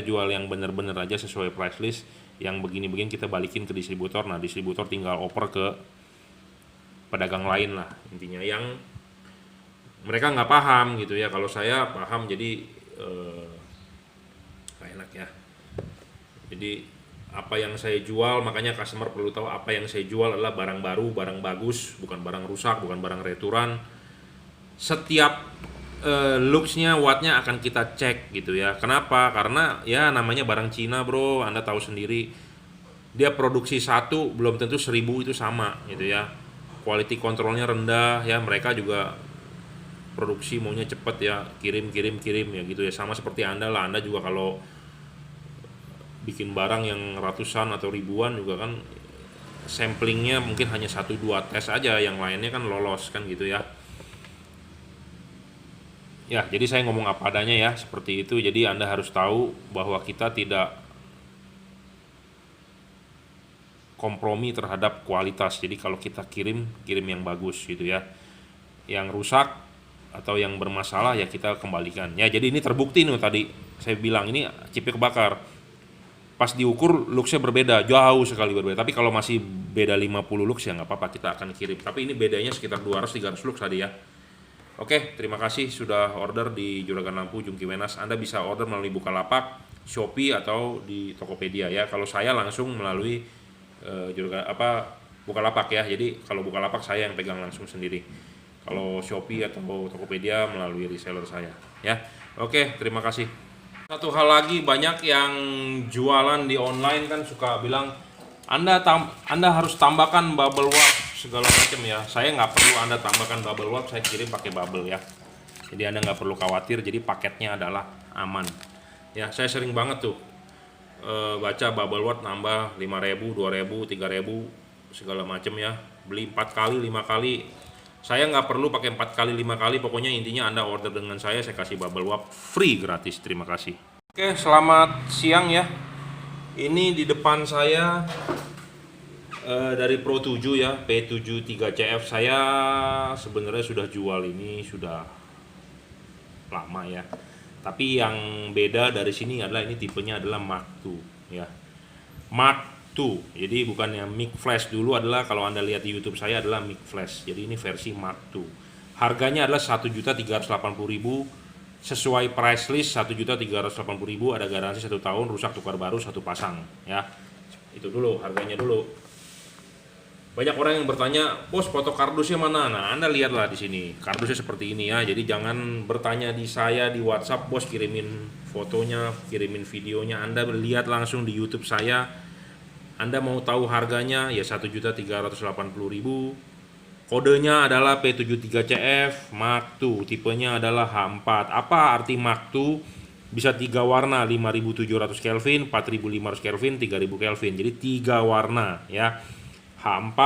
jual yang bener-bener aja sesuai price list. Yang begini-begini kita balikin ke distributor. Nah, distributor tinggal oper ke pedagang lain lah intinya, yang mereka nggak paham gitu ya. Kalau saya paham, jadi nggak enak ya. Jadi apa yang saya jual, makanya customer perlu tahu apa yang saya jual adalah barang baru, barang bagus, bukan barang rusak, bukan barang returan. Setiap looksnya, wattnya akan kita cek gitu ya. Kenapa? Karena ya namanya barang Cina bro, Anda tahu sendiri. Dia produksi satu belum tentu 1000 itu sama gitu ya. Quality controlnya rendah ya. Mereka juga produksi maunya cepet ya, kirim ya gitu ya. Sama seperti Anda lah, Anda juga kalau bikin barang yang ratusan atau ribuan juga kan samplingnya mungkin hanya 1-2 tes aja, yang lainnya kan lolos kan gitu ya. Ya, jadi saya ngomong apa adanya ya, seperti itu. Jadi Anda harus tahu bahwa kita tidak kompromi terhadap kualitas. Jadi kalau kita kirim yang bagus gitu ya. Yang rusak atau yang bermasalah ya kita kembalikan. Ya, jadi ini terbukti nih tadi saya bilang ini chipnya kebakar. Pas diukur looksnya berbeda, jauh sekali berbeda. Tapi kalau masih beda 50 looks ya nggak apa-apa, kita akan kirim. Tapi ini bedanya sekitar 200-300 looks tadi ya. Oke, terima kasih sudah order di Juragan Lampu Jungki Wenas. Anda bisa order melalui Bukalapak, Shopee atau di Tokopedia ya. Kalau saya langsung melalui Bukalapak ya. Jadi kalau Bukalapak saya yang pegang langsung sendiri. Kalau Shopee atau Tokopedia melalui reseller saya ya. Oke, terima kasih. Satu hal lagi, banyak yang jualan di online kan suka bilang Anda harus tambahkan bubble wrap segala macam ya. Saya nggak perlu Anda tambahkan bubble wrap, saya kirim pakai bubble ya. Jadi Anda nggak perlu khawatir, jadi paketnya adalah aman. Ya, saya sering banget tuh baca bubble wrap nambah 5.000, 2.000, 3.000 segala macam ya. Beli 4 kali, 5 kali. Saya nggak perlu pakai 4 kali, 5 kali. Pokoknya intinya Anda order dengan saya kasih bubble wrap free gratis. Terima kasih. Oke, selamat siang ya. Ini di depan saya dari Pro 7 ya, P73CF. Saya sebenarnya sudah jual ini sudah lama ya. Tapi yang beda dari sini adalah ini tipenya adalah Mark II ya. Mark II. Jadi bukan yang mic flash dulu adalah kalau Anda lihat di YouTube saya adalah mic flash. Jadi ini versi Mark II. Harganya adalah 1.380.000. Sesuai price list 1.380.000, ada garansi 1 tahun, rusak tukar baru 1 pasang ya. Itu dulu harganya dulu. Banyak orang yang bertanya, "Bos, foto kardusnya mana?" Nah, Anda lihatlah di sini. Kardusnya seperti ini ya. Jadi jangan bertanya di saya di WhatsApp, "Bos, kirimin fotonya, kirimin videonya." Anda lihat langsung di YouTube saya. Anda mau tahu harganya ya 1.380.000. Kodenya adalah P73CF Mark II, tipenya adalah H4. Apa arti Mark II? Bisa 3 warna, 5.700 Kelvin, 4.500 Kelvin, 3.000 Kelvin. Jadi 3 warna ya. H4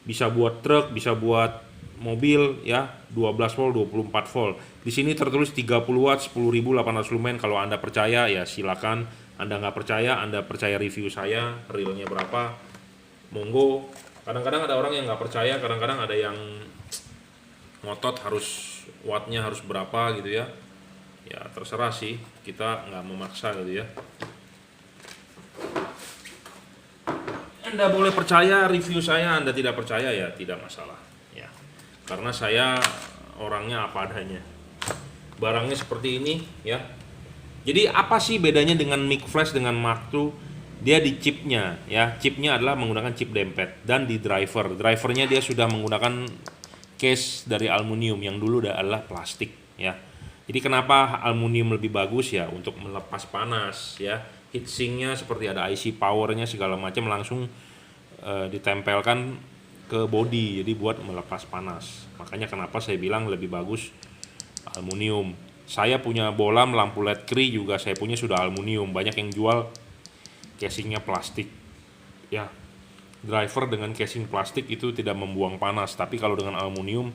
bisa buat truk, bisa buat mobil ya, 12 volt, 24 volt. Di sini tertulis 30 watt, 10.800 lumen. Kalau Anda percaya ya silakan. Anda nggak percaya, Anda percaya review saya, realnya berapa, monggo. Kadang-kadang ada orang yang nggak percaya, kadang-kadang ada yang ngotot harus wattnya harus berapa gitu ya. Ya terserah sih, kita nggak memaksa gitu ya. Anda boleh percaya review saya, Anda tidak percaya ya tidak masalah ya. Karena saya orangnya apa adanya. Barangnya seperti ini ya. Jadi apa sih bedanya dengan mic flash dengan Mark II? Dia di chipnya ya, chipnya adalah menggunakan chip dempet, dan di drivernya dia sudah menggunakan case dari aluminium yang dulu adalah plastik ya. Jadi kenapa aluminium lebih bagus ya, untuk melepas panas ya. Heatsinknya seperti ada IC powernya segala macam langsung ditempelkan ke body, jadi buat melepas panas. Makanya kenapa saya bilang lebih bagus aluminium. Saya punya bolam lampu LED Cree juga saya punya sudah aluminium. Banyak yang jual casingnya plastik ya. Driver dengan casing plastik itu tidak membuang panas, tapi kalau dengan aluminium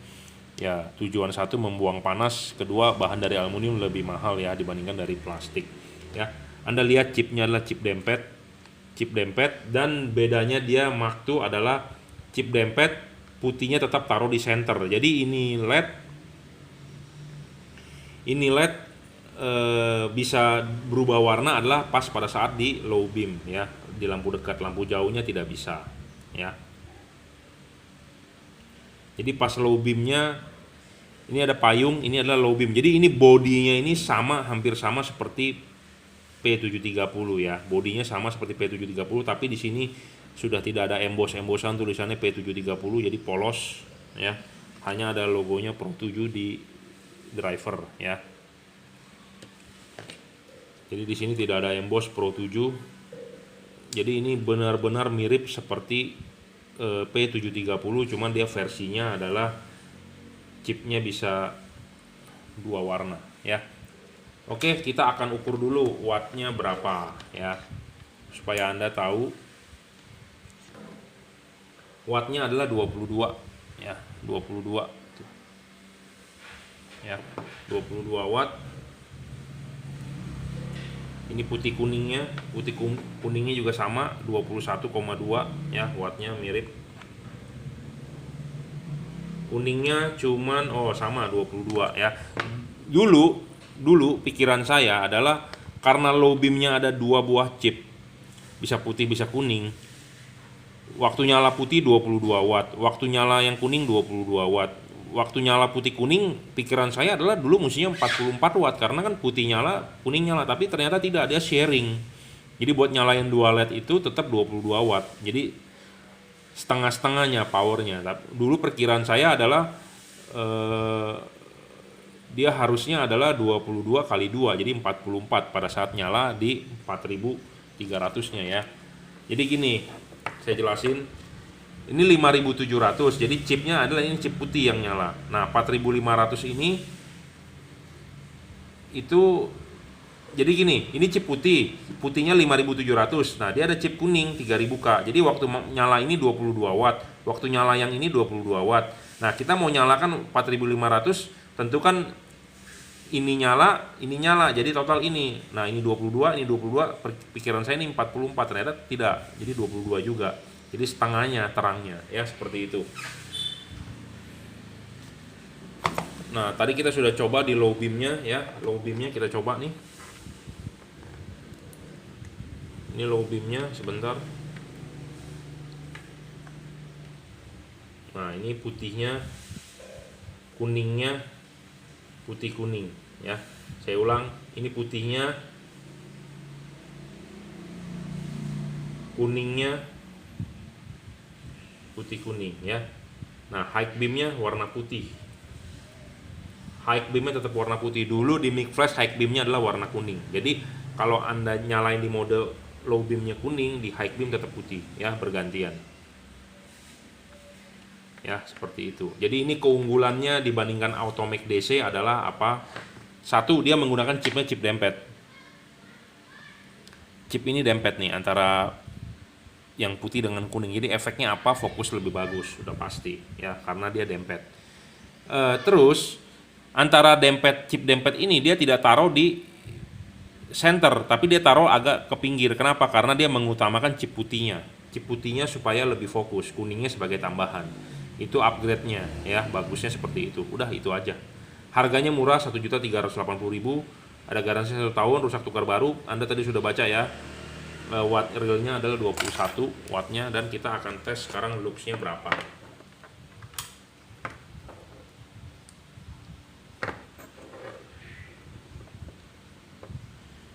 ya tujuan satu membuang panas, kedua bahan dari aluminium lebih mahal ya dibandingkan dari plastik ya. Anda lihat chipnya adalah chip dempet, dan bedanya dia Mark II adalah chip dempet putihnya tetap taruh di center. Jadi ini LED bisa berubah warna adalah pas pada saat di low beam ya, di lampu dekat, lampu jauhnya tidak bisa ya. Jadi pas low beamnya ini ada payung, ini adalah low beam. Jadi ini bodinya ini sama, hampir sama seperti P730 ya. Bodinya sama seperti P730, tapi di sini sudah tidak ada embosan tulisannya P730, jadi polos ya. Hanya ada logonya Pro 7 di driver ya. Jadi di sini tidak ada emboss Pro 7. Jadi ini benar-benar mirip seperti P730, cuman dia versinya adalah chipnya bisa 2 warna ya. Oke, kita akan ukur dulu wattnya berapa ya, supaya Anda tahu. Wattnya adalah 22 ya, 22 ya, 22 watt. Ini putih kuningnya juga sama 21,2 ya, wattnya mirip. Kuningnya cuman sama 22 ya. Dulu pikiran saya adalah karena low beamnya ada 2 buah chip, bisa putih bisa kuning. Waktu nyala putih 22 watt, waktu nyala yang kuning 22 watt. Waktu nyala putih kuning, pikiran saya adalah dulu mestinya 44 watt, karena kan putih nyala, kuning nyala, tapi ternyata tidak, dia sharing. Jadi buat nyalain 2 LED itu tetap 22 watt. Jadi setengah-setengahnya powernya. Dulu perkiraan saya adalah dia harusnya adalah 22 kali 2, jadi 44 pada saat nyala di 4300-nya ya. Jadi gini, saya jelasin. Ini 5700, jadi chipnya adalah ini chip putih yang nyala. Nah 4500 ini itu, jadi gini, ini chip putih, putihnya 5700. Nah dia ada chip kuning 3000K. Jadi waktu nyala ini 22 watt, waktu nyala yang ini 22 watt. Nah kita mau nyalakan 4500, tentu kan ini nyala, jadi total ini. Nah ini 22, ini 22, pikiran saya ini 44, ternyata tidak, jadi 22 juga. Jadi setengahnya terangnya, ya seperti itu. Nah tadi kita sudah coba di low beamnya ya, low beamnya kita coba nih. Ini low beamnya sebentar. Nah ini putihnya, kuningnya, putih kuning ya. Saya ulang, ini putihnya, kuningnya, putih kuning ya. Nah high beamnya warna putih, high beamnya tetap warna putih. Dulu di mic flash high beamnya adalah warna kuning. Jadi kalau anda nyalain di mode low beamnya kuning, di high beam tetap putih ya, bergantian ya, seperti itu. Jadi ini keunggulannya dibandingkan Automac DC adalah apa? Satu, dia menggunakan chipnya chip dempet. Chip ini dempet nih antara yang putih dengan kuning, jadi efeknya apa? Fokus lebih bagus, sudah pasti ya, karena dia dempet. Terus antara chip dempet ini dia tidak taruh di center, tapi dia taruh agak ke pinggir. Kenapa? Karena dia mengutamakan chip putihnya supaya lebih fokus, kuningnya sebagai tambahan. Itu upgrade-nya ya, bagusnya seperti itu. Udah itu aja. Harganya murah, 1.380.000, ada garansi 1 tahun, rusak tukar baru. Anda tadi sudah baca ya. Watt realnya adalah 21 wattnya, dan kita akan tes sekarang luxnya berapa.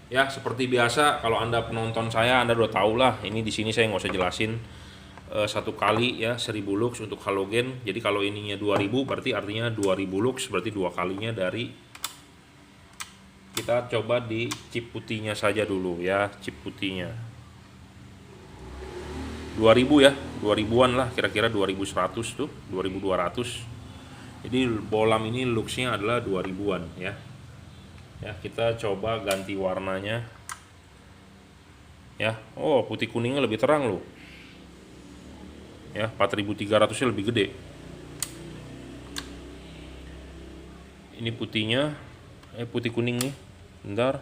Ya seperti biasa, kalau Anda penonton saya, Anda udah tahu lah. Ini di sini saya nggak usah jelasin. Satu kali ya 1000 lux untuk halogen. Jadi kalau ininya 2000 berarti artinya 2000 lux, berarti 2 kalinya dari. Kita coba di chip putihnya saja dulu ya, chip putihnya 2000 ya, 2000-an lah, kira-kira 2100 tuh, 2200. Jadi bolam ini luxnya adalah 2000-an ya. Ya, kita coba ganti warnanya. Ya, oh putih kuningnya lebih terang loh. Ya, 4300-nya lebih gede. Ini putihnya, putih kuning nih. Bentar.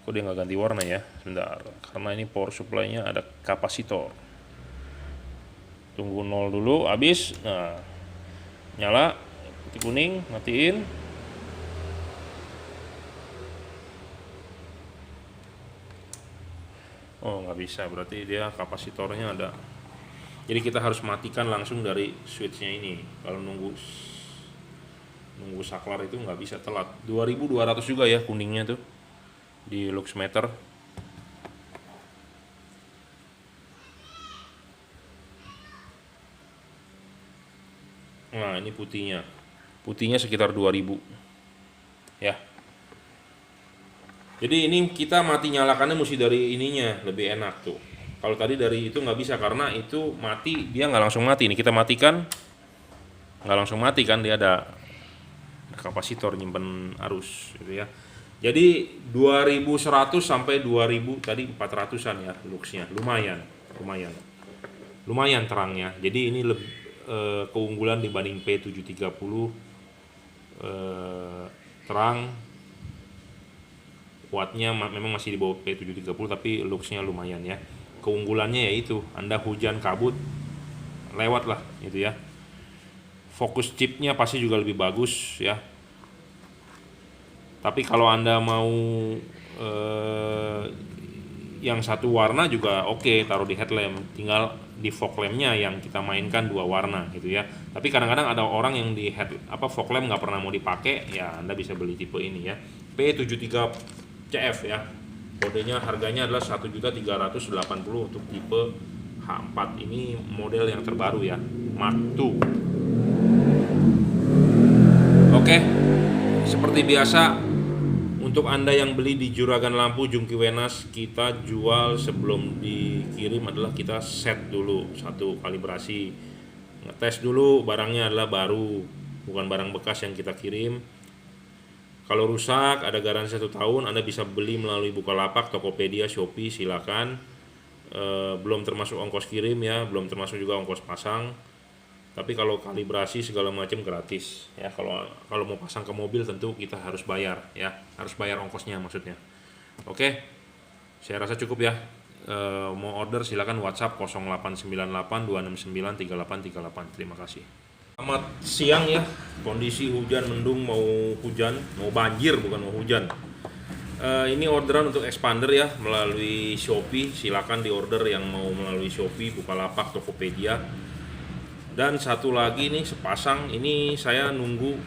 Kok dia nggak ganti warna ya? Bentar, karena ini power supply-nya ada kapasitor. Tunggu 0 dulu, habis. Nah, nyala, putih kuning, matiin. Oh nggak bisa, berarti dia kapasitornya ada. Jadi kita harus matikan langsung dari switch-nya ini. Kalau nunggu saklar itu nggak bisa, telat. 2200 juga ya kuningnya tuh di luxmeter. Nah ini putihnya sekitar 2000 ya. Jadi ini kita mati nyalakannya mesti dari ininya, lebih enak tuh. Kalau tadi dari itu nggak bisa, karena itu mati, dia nggak langsung mati. Ini kita matikan, nggak langsung mati kan, dia ada kapasitor nyimpen arus gitu ya. Jadi 2100 sampai 2000 tadi 400-an ya luxnya, lumayan terangnya. Jadi ini lebih keunggulan dibanding P730, terang. Wattnya memang masih di bawah P730, tapi luxnya lumayan ya. Keunggulannya yaitu Anda hujan kabut lewat lah gitu ya. Fokus chipnya pasti juga lebih bagus ya. Tapi kalau Anda mau yang satu warna juga oke, taruh di headlamp. Tinggal di fog lampnya yang kita mainkan 2 warna gitu ya. Tapi kadang-kadang ada orang yang di fog lamp nggak pernah mau dipakai, ya Anda bisa beli tipe ini ya, P73 CF ya. Kodenya harganya adalah 1.380.000 untuk tipe H4. Ini model yang terbaru ya, Mark II. Oke. Seperti biasa, Untuk Anda yang beli di Juragan Lampu Jungki Wenas, kita jual sebelum dikirim adalah kita set dulu satu kalibrasi, ngetes dulu barangnya adalah baru, bukan barang bekas yang kita kirim. Kalau rusak ada garansi 1 tahun. Anda bisa beli melalui Bukalapak, Tokopedia, Shopee, silakan. Belum termasuk ongkos kirim ya, belum termasuk juga ongkos pasang. Tapi kalau kalibrasi segala macam gratis ya. Kalau mau pasang ke mobil tentu kita harus bayar ya, harus bayar ongkosnya maksudnya. Oke, saya rasa cukup ya. Mau order silakan WhatsApp 0898 269 3838. Terima kasih. Selamat siang ya. Kondisi hujan mendung, mau hujan, mau banjir bukan mau hujan. Ini orderan untuk expander ya melalui Shopee. Silakan diorder yang mau melalui Shopee, Bukalapak, Tokopedia. Dan satu lagi nih sepasang ini saya nunggu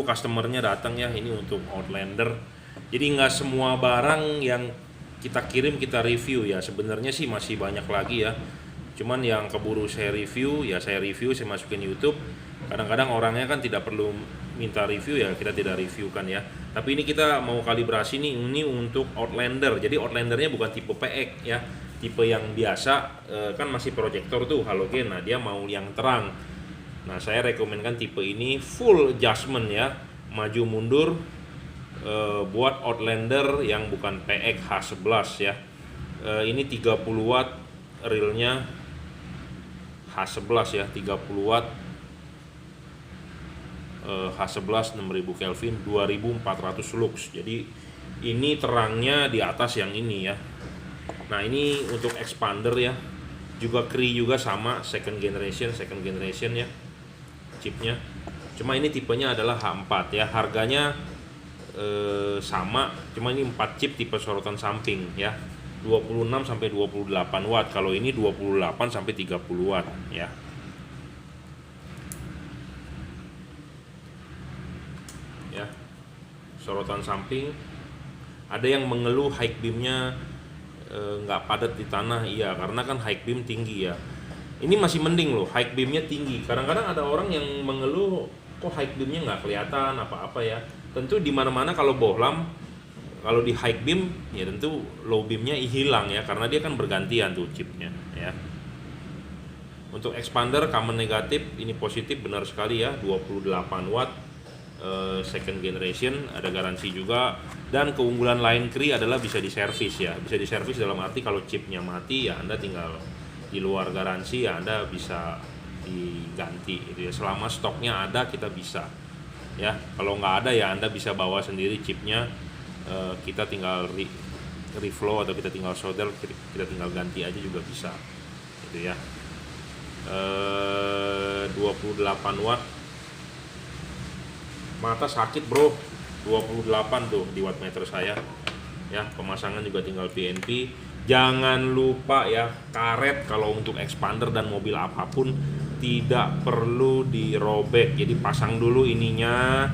customernya datang ya, ini untuk Outlander. Jadi nggak semua barang yang kita kirim kita review ya, sebenarnya sih masih banyak lagi ya. Cuman yang keburu saya review, saya masukin YouTube. Kadang-kadang orangnya kan tidak perlu minta review ya, kita tidak review kan ya. Tapi ini kita mau kalibrasi nih, ini untuk Outlander. Jadi Outlandernya bukan tipe PX ya, tipe yang biasa kan masih proyektor tuh halogen. Nah dia mau yang terang. Nah saya rekomenkan tipe ini full adjustment ya, maju mundur buat Outlander yang bukan PX H11 ya. Ini 30 watt realnya H11 ya, 30 watt H11 6000 Kelvin 2400 lux. Jadi ini terangnya di atas yang ini ya. Nah ini untuk expander ya, juga Cree juga sama second generation ya chipnya. Cuma ini tipenya adalah H4 ya, harganya sama, cuma ini 4 chip tipe sorotan samping ya, 26 sampai 28 watt. Kalau ini 28 sampai 30 watt ya. Ya, sorotan samping. Ada yang mengeluh high beamnya nggak padat di tanah, iya karena kan high beam tinggi ya. Ini masih mending loh, high beamnya tinggi. Kadang-kadang ada orang yang mengeluh kok high beamnya nggak kelihatan apa-apa ya. Tentu di mana-mana kalau bohlam, kalau di high beam ya tentu low beamnya hilang ya, karena dia kan bergantian tuh chipnya ya. Untuk expander common negatif, ini positif benar sekali ya, 28 watt second generation, ada garansi juga. Dan keunggulan lain Cree adalah bisa diservis ya, bisa diservis dalam arti kalau chipnya mati ya Anda tinggal di luar garansi ya Anda bisa diganti gitu ya, selama stoknya ada kita bisa ya. Kalau nggak ada ya Anda bisa bawa sendiri chipnya, kita tinggal reflow atau kita tinggal solder, kita tinggal ganti aja juga bisa gitu ya. 28 watt, mata sakit bro, 28 tuh di wattmeter saya ya. Pemasangan juga tinggal PNP. Jangan lupa ya, karet kalau untuk expander dan mobil apapun tidak perlu dirobek. Jadi pasang dulu ininya,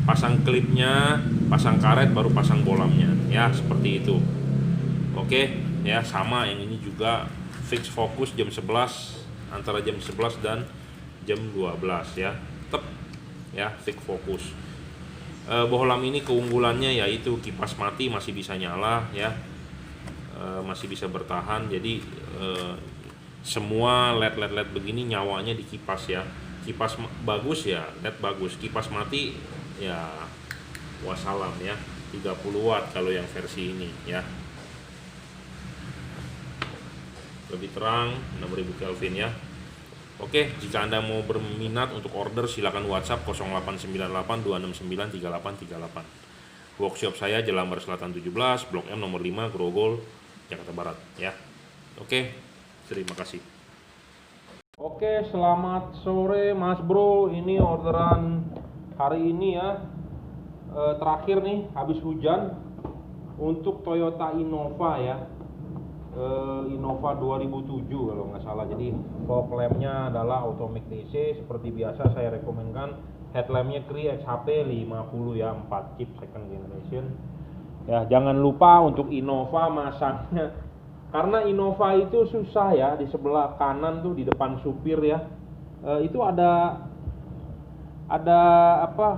pasang klipnya, pasang karet, baru pasang bolamnya ya, seperti itu. Oke ya, sama yang ini juga fix fokus jam 11, antara jam 11 dan jam 12 ya, tetap ya fix fokus. Bohlam ini keunggulannya yaitu kipas mati masih bisa nyala ya, masih bisa bertahan. Jadi semua LED begini nyawanya di kipas ya. Kipas bagus ya LED bagus, kipas mati ya wassalam ya. 30 watt kalau yang versi ini ya, lebih terang, 6000 Kelvin ya. Oke, jika Anda mau berminat untuk order silakan WhatsApp 0898 269 3838. Workshop saya Jelambar Selatan 17, Blok M nomor 5, Grogol, Jakarta Barat ya. Oke, terima kasih. Oke, selamat sore Mas Bro. Ini orderan hari ini ya. Terakhir nih habis hujan untuk Toyota Innova ya. Innova 2007 kalau nggak salah. Jadi fog lampnya adalah automatic DC. Seperti biasa saya rekomendkan headlampnya Cree XHP 50 ya, 4 chip second generation ya. Jangan lupa untuk Innova masangnya, karena Innova itu susah ya. Di sebelah kanan tuh di depan supir ya, itu ada apa,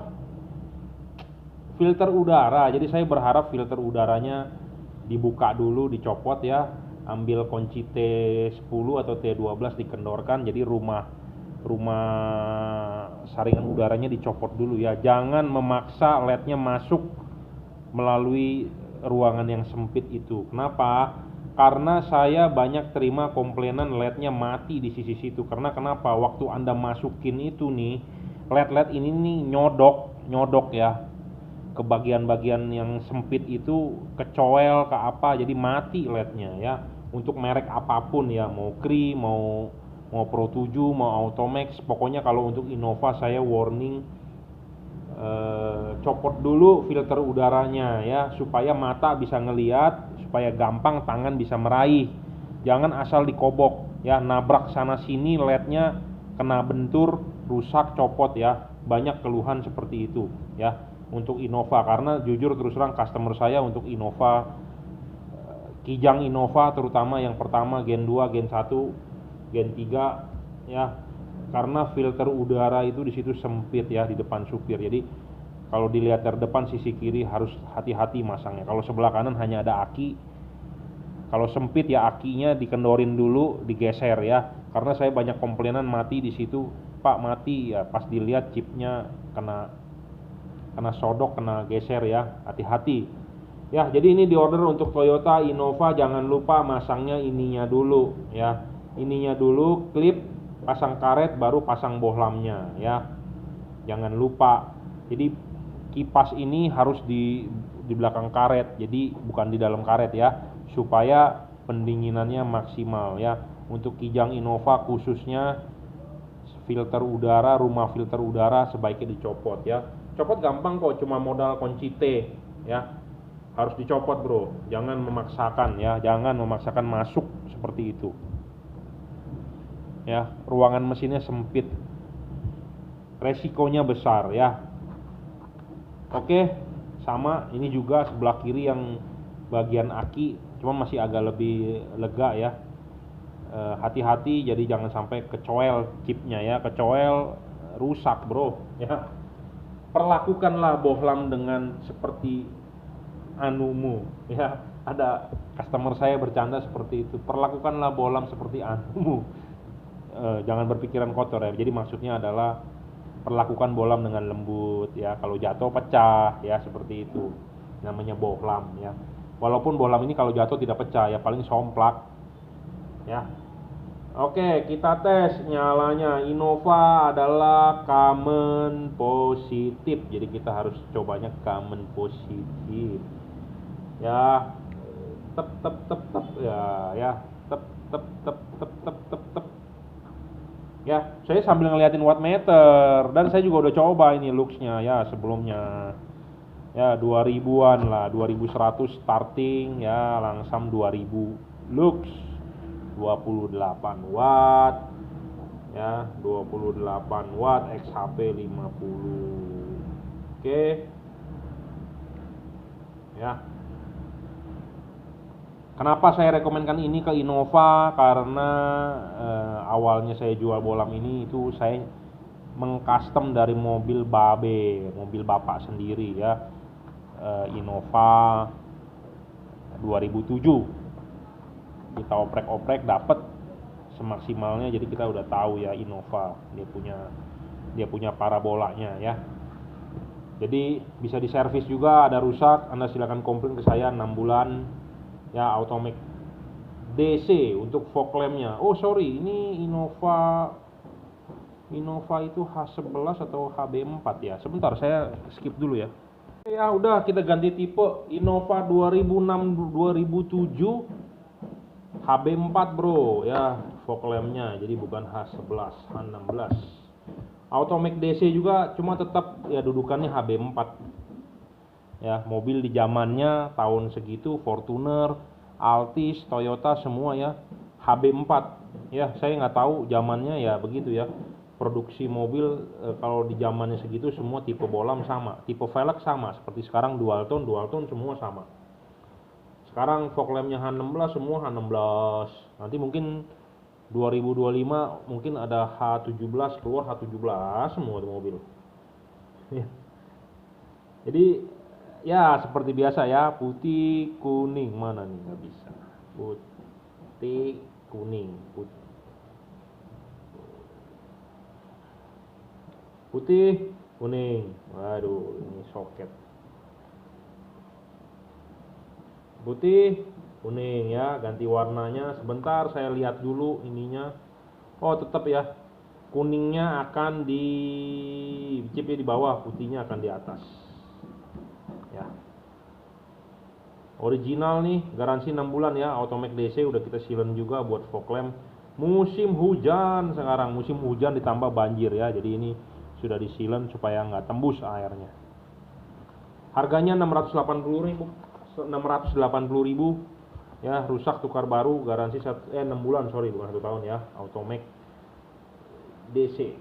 filter udara. Jadi saya berharap filter udaranya dibuka dulu, dicopot ya, ambil kunci T10 atau T12 dikendorkan, jadi rumah saringan udaranya dicopot dulu ya. Jangan memaksa LED-nya masuk melalui ruangan yang sempit itu. Kenapa? Karena saya banyak terima komplainan LED-nya mati di sisi situ. Karena kenapa? Waktu Anda masukin itu nih, LED-LED ini nih nyodok ya ke bagian-bagian yang sempit itu, kecoel ke apa, jadi mati LED-nya ya. Untuk merek apapun ya, mau Cree, mau Pro 7, mau Automax, pokoknya kalau untuk Innova saya warning, copot dulu filter udaranya ya, supaya mata bisa ngelihat, supaya gampang tangan bisa meraih. Jangan asal dikobok ya, nabrak sana sini LED-nya kena bentur, rusak, copot ya. Banyak keluhan seperti itu ya untuk Innova. Karena jujur terus terang customer saya untuk Innova, Kijang Innova terutama yang pertama Gen 2, Gen 1, Gen 3 ya, karena filter udara itu di situ sempit ya di depan supir. Jadi kalau dilihat dari depan sisi kiri harus hati-hati masangnya. Kalau sebelah kanan hanya ada aki. Kalau sempit ya akinya dikendorin dulu, digeser ya. Karena saya banyak komplainan mati di situ, Pak mati ya, pas dilihat chipnya kena sodok, kena geser ya. Hati-hati. Ya, jadi ini diorder untuk Toyota Innova, jangan lupa masangnya ininya dulu ya. Ininya dulu, klip, pasang karet, baru pasang bohlamnya ya. Jangan lupa. Jadi kipas ini harus di belakang karet, jadi bukan di dalam karet ya, supaya pendinginannya maksimal ya. Untuk Kijang Innova khususnya filter udara, rumah filter udara sebaiknya dicopot ya. Copot gampang kok, cuma modal kunci T ya. Harus dicopot bro, jangan memaksakan ya, jangan memaksakan masuk seperti itu ya. Ruangan mesinnya sempit, resikonya besar ya. Oke, sama ini juga sebelah kiri yang bagian aki, cuma masih agak lebih lega ya. Hati-hati, jadi jangan sampai kecoel chipnya ya, kecoel rusak bro ya. Perlakukanlah bohlam dengan seperti anumu ya. Ada customer saya bercanda seperti itu, perlakukanlah bohlam seperti anumu. Jangan berpikiran kotor ya. Jadi maksudnya adalah perlakukan bohlam dengan lembut ya. Kalau jatuh pecah ya, seperti itu namanya bohlam ya. Walaupun bohlam ini kalau jatuh tidak pecah ya, paling somplak ya. Oke, kita tes nyalanya. Innova adalah common positif, jadi kita harus cobanya common positif ya. Tep tep tep tep ya tep tep tep tep tep tep tep ya. Saya sambil ngeliatin wattmeter, dan saya juga udah coba ini luxnya ya sebelumnya ya, 2000-an lah, 2100 starting ya, langsam 2000 lux, 28 watt ya, 28 watt XHP 50. Oke ya. Kenapa saya rekomenkan ini ke Innova? Karena awalnya saya jual bohlam ini itu saya mengcustom dari mobil babe, mobil bapak sendiri ya. Innova 2007 kita oprek-oprek dapat semaksimalnya, jadi kita udah tahu ya Innova dia punya parabolanya ya. Jadi bisa diservis juga, ada rusak Anda silakan komplain ke saya 6 bulan ya. Automatic DC untuk fog lampnya. Oh sorry, ini Innova itu H11 atau HB4 ya. Sebentar saya skip dulu ya. Ya udah, kita ganti tipe. Innova 2006 2007 HB4 bro ya, fog lampnya. Jadi bukan H11, H16. Automatic DC juga, cuma tetap ya dudukannya HB4 ya. Mobil di zamannya tahun segitu, Fortuner, Altis, Toyota semua ya HB4 ya. Saya nggak tahu zamannya ya begitu ya. Produksi mobil kalau di zamannya segitu semua tipe bohlam sama, tipe velg sama, seperti sekarang dual tone semua sama. Sekarang fog lampnya H16 semua H16. Nanti mungkin 2025 mungkin ada H17 keluar, H17 semua mobil ya. Jadi Ya seperti biasa ya, putih kuning mana nih, nggak bisa. Putih kuning, putih kuning. Waduh, ini soket. Putih kuning ya, ganti warnanya sebentar, saya lihat dulu ininya. Oh tetap ya, kuningnya akan di chipnya di bawah, putihnya akan di atas ya. Original nih, garansi 6 bulan ya, Automac DC udah kita silen juga buat fog lamp. Musim hujan sekarang, musim hujan ditambah banjir ya, jadi ini sudah disilen supaya nggak tembus airnya. Harganya 680.000, 680.000 ya, rusak tukar baru, garansi 6 bulan, sorry bukan 1 tahun ya, Automac DC.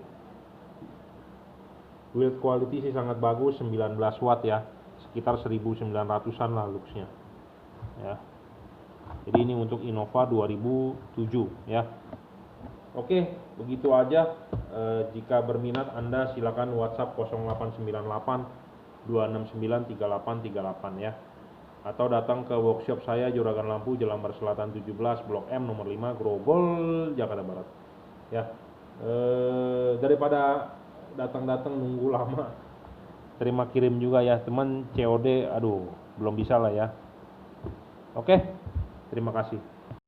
Build quality sih sangat bagus, 19 watt ya, sekitar 1900-an lah luxnya ya. Jadi ini untuk Innova 2007 ya. Oke, begitu aja. Jika berminat Anda silakan WhatsApp 0898 269 3838 ya. Atau datang ke workshop saya Juragan Lampu Jelambar Selatan 17 Blok M nomor 5 Grogol Jakarta Barat ya. Daripada datang-datang nunggu lama, terima kirim juga ya teman. COD aduh belum bisa lah ya. Oke, terima kasih.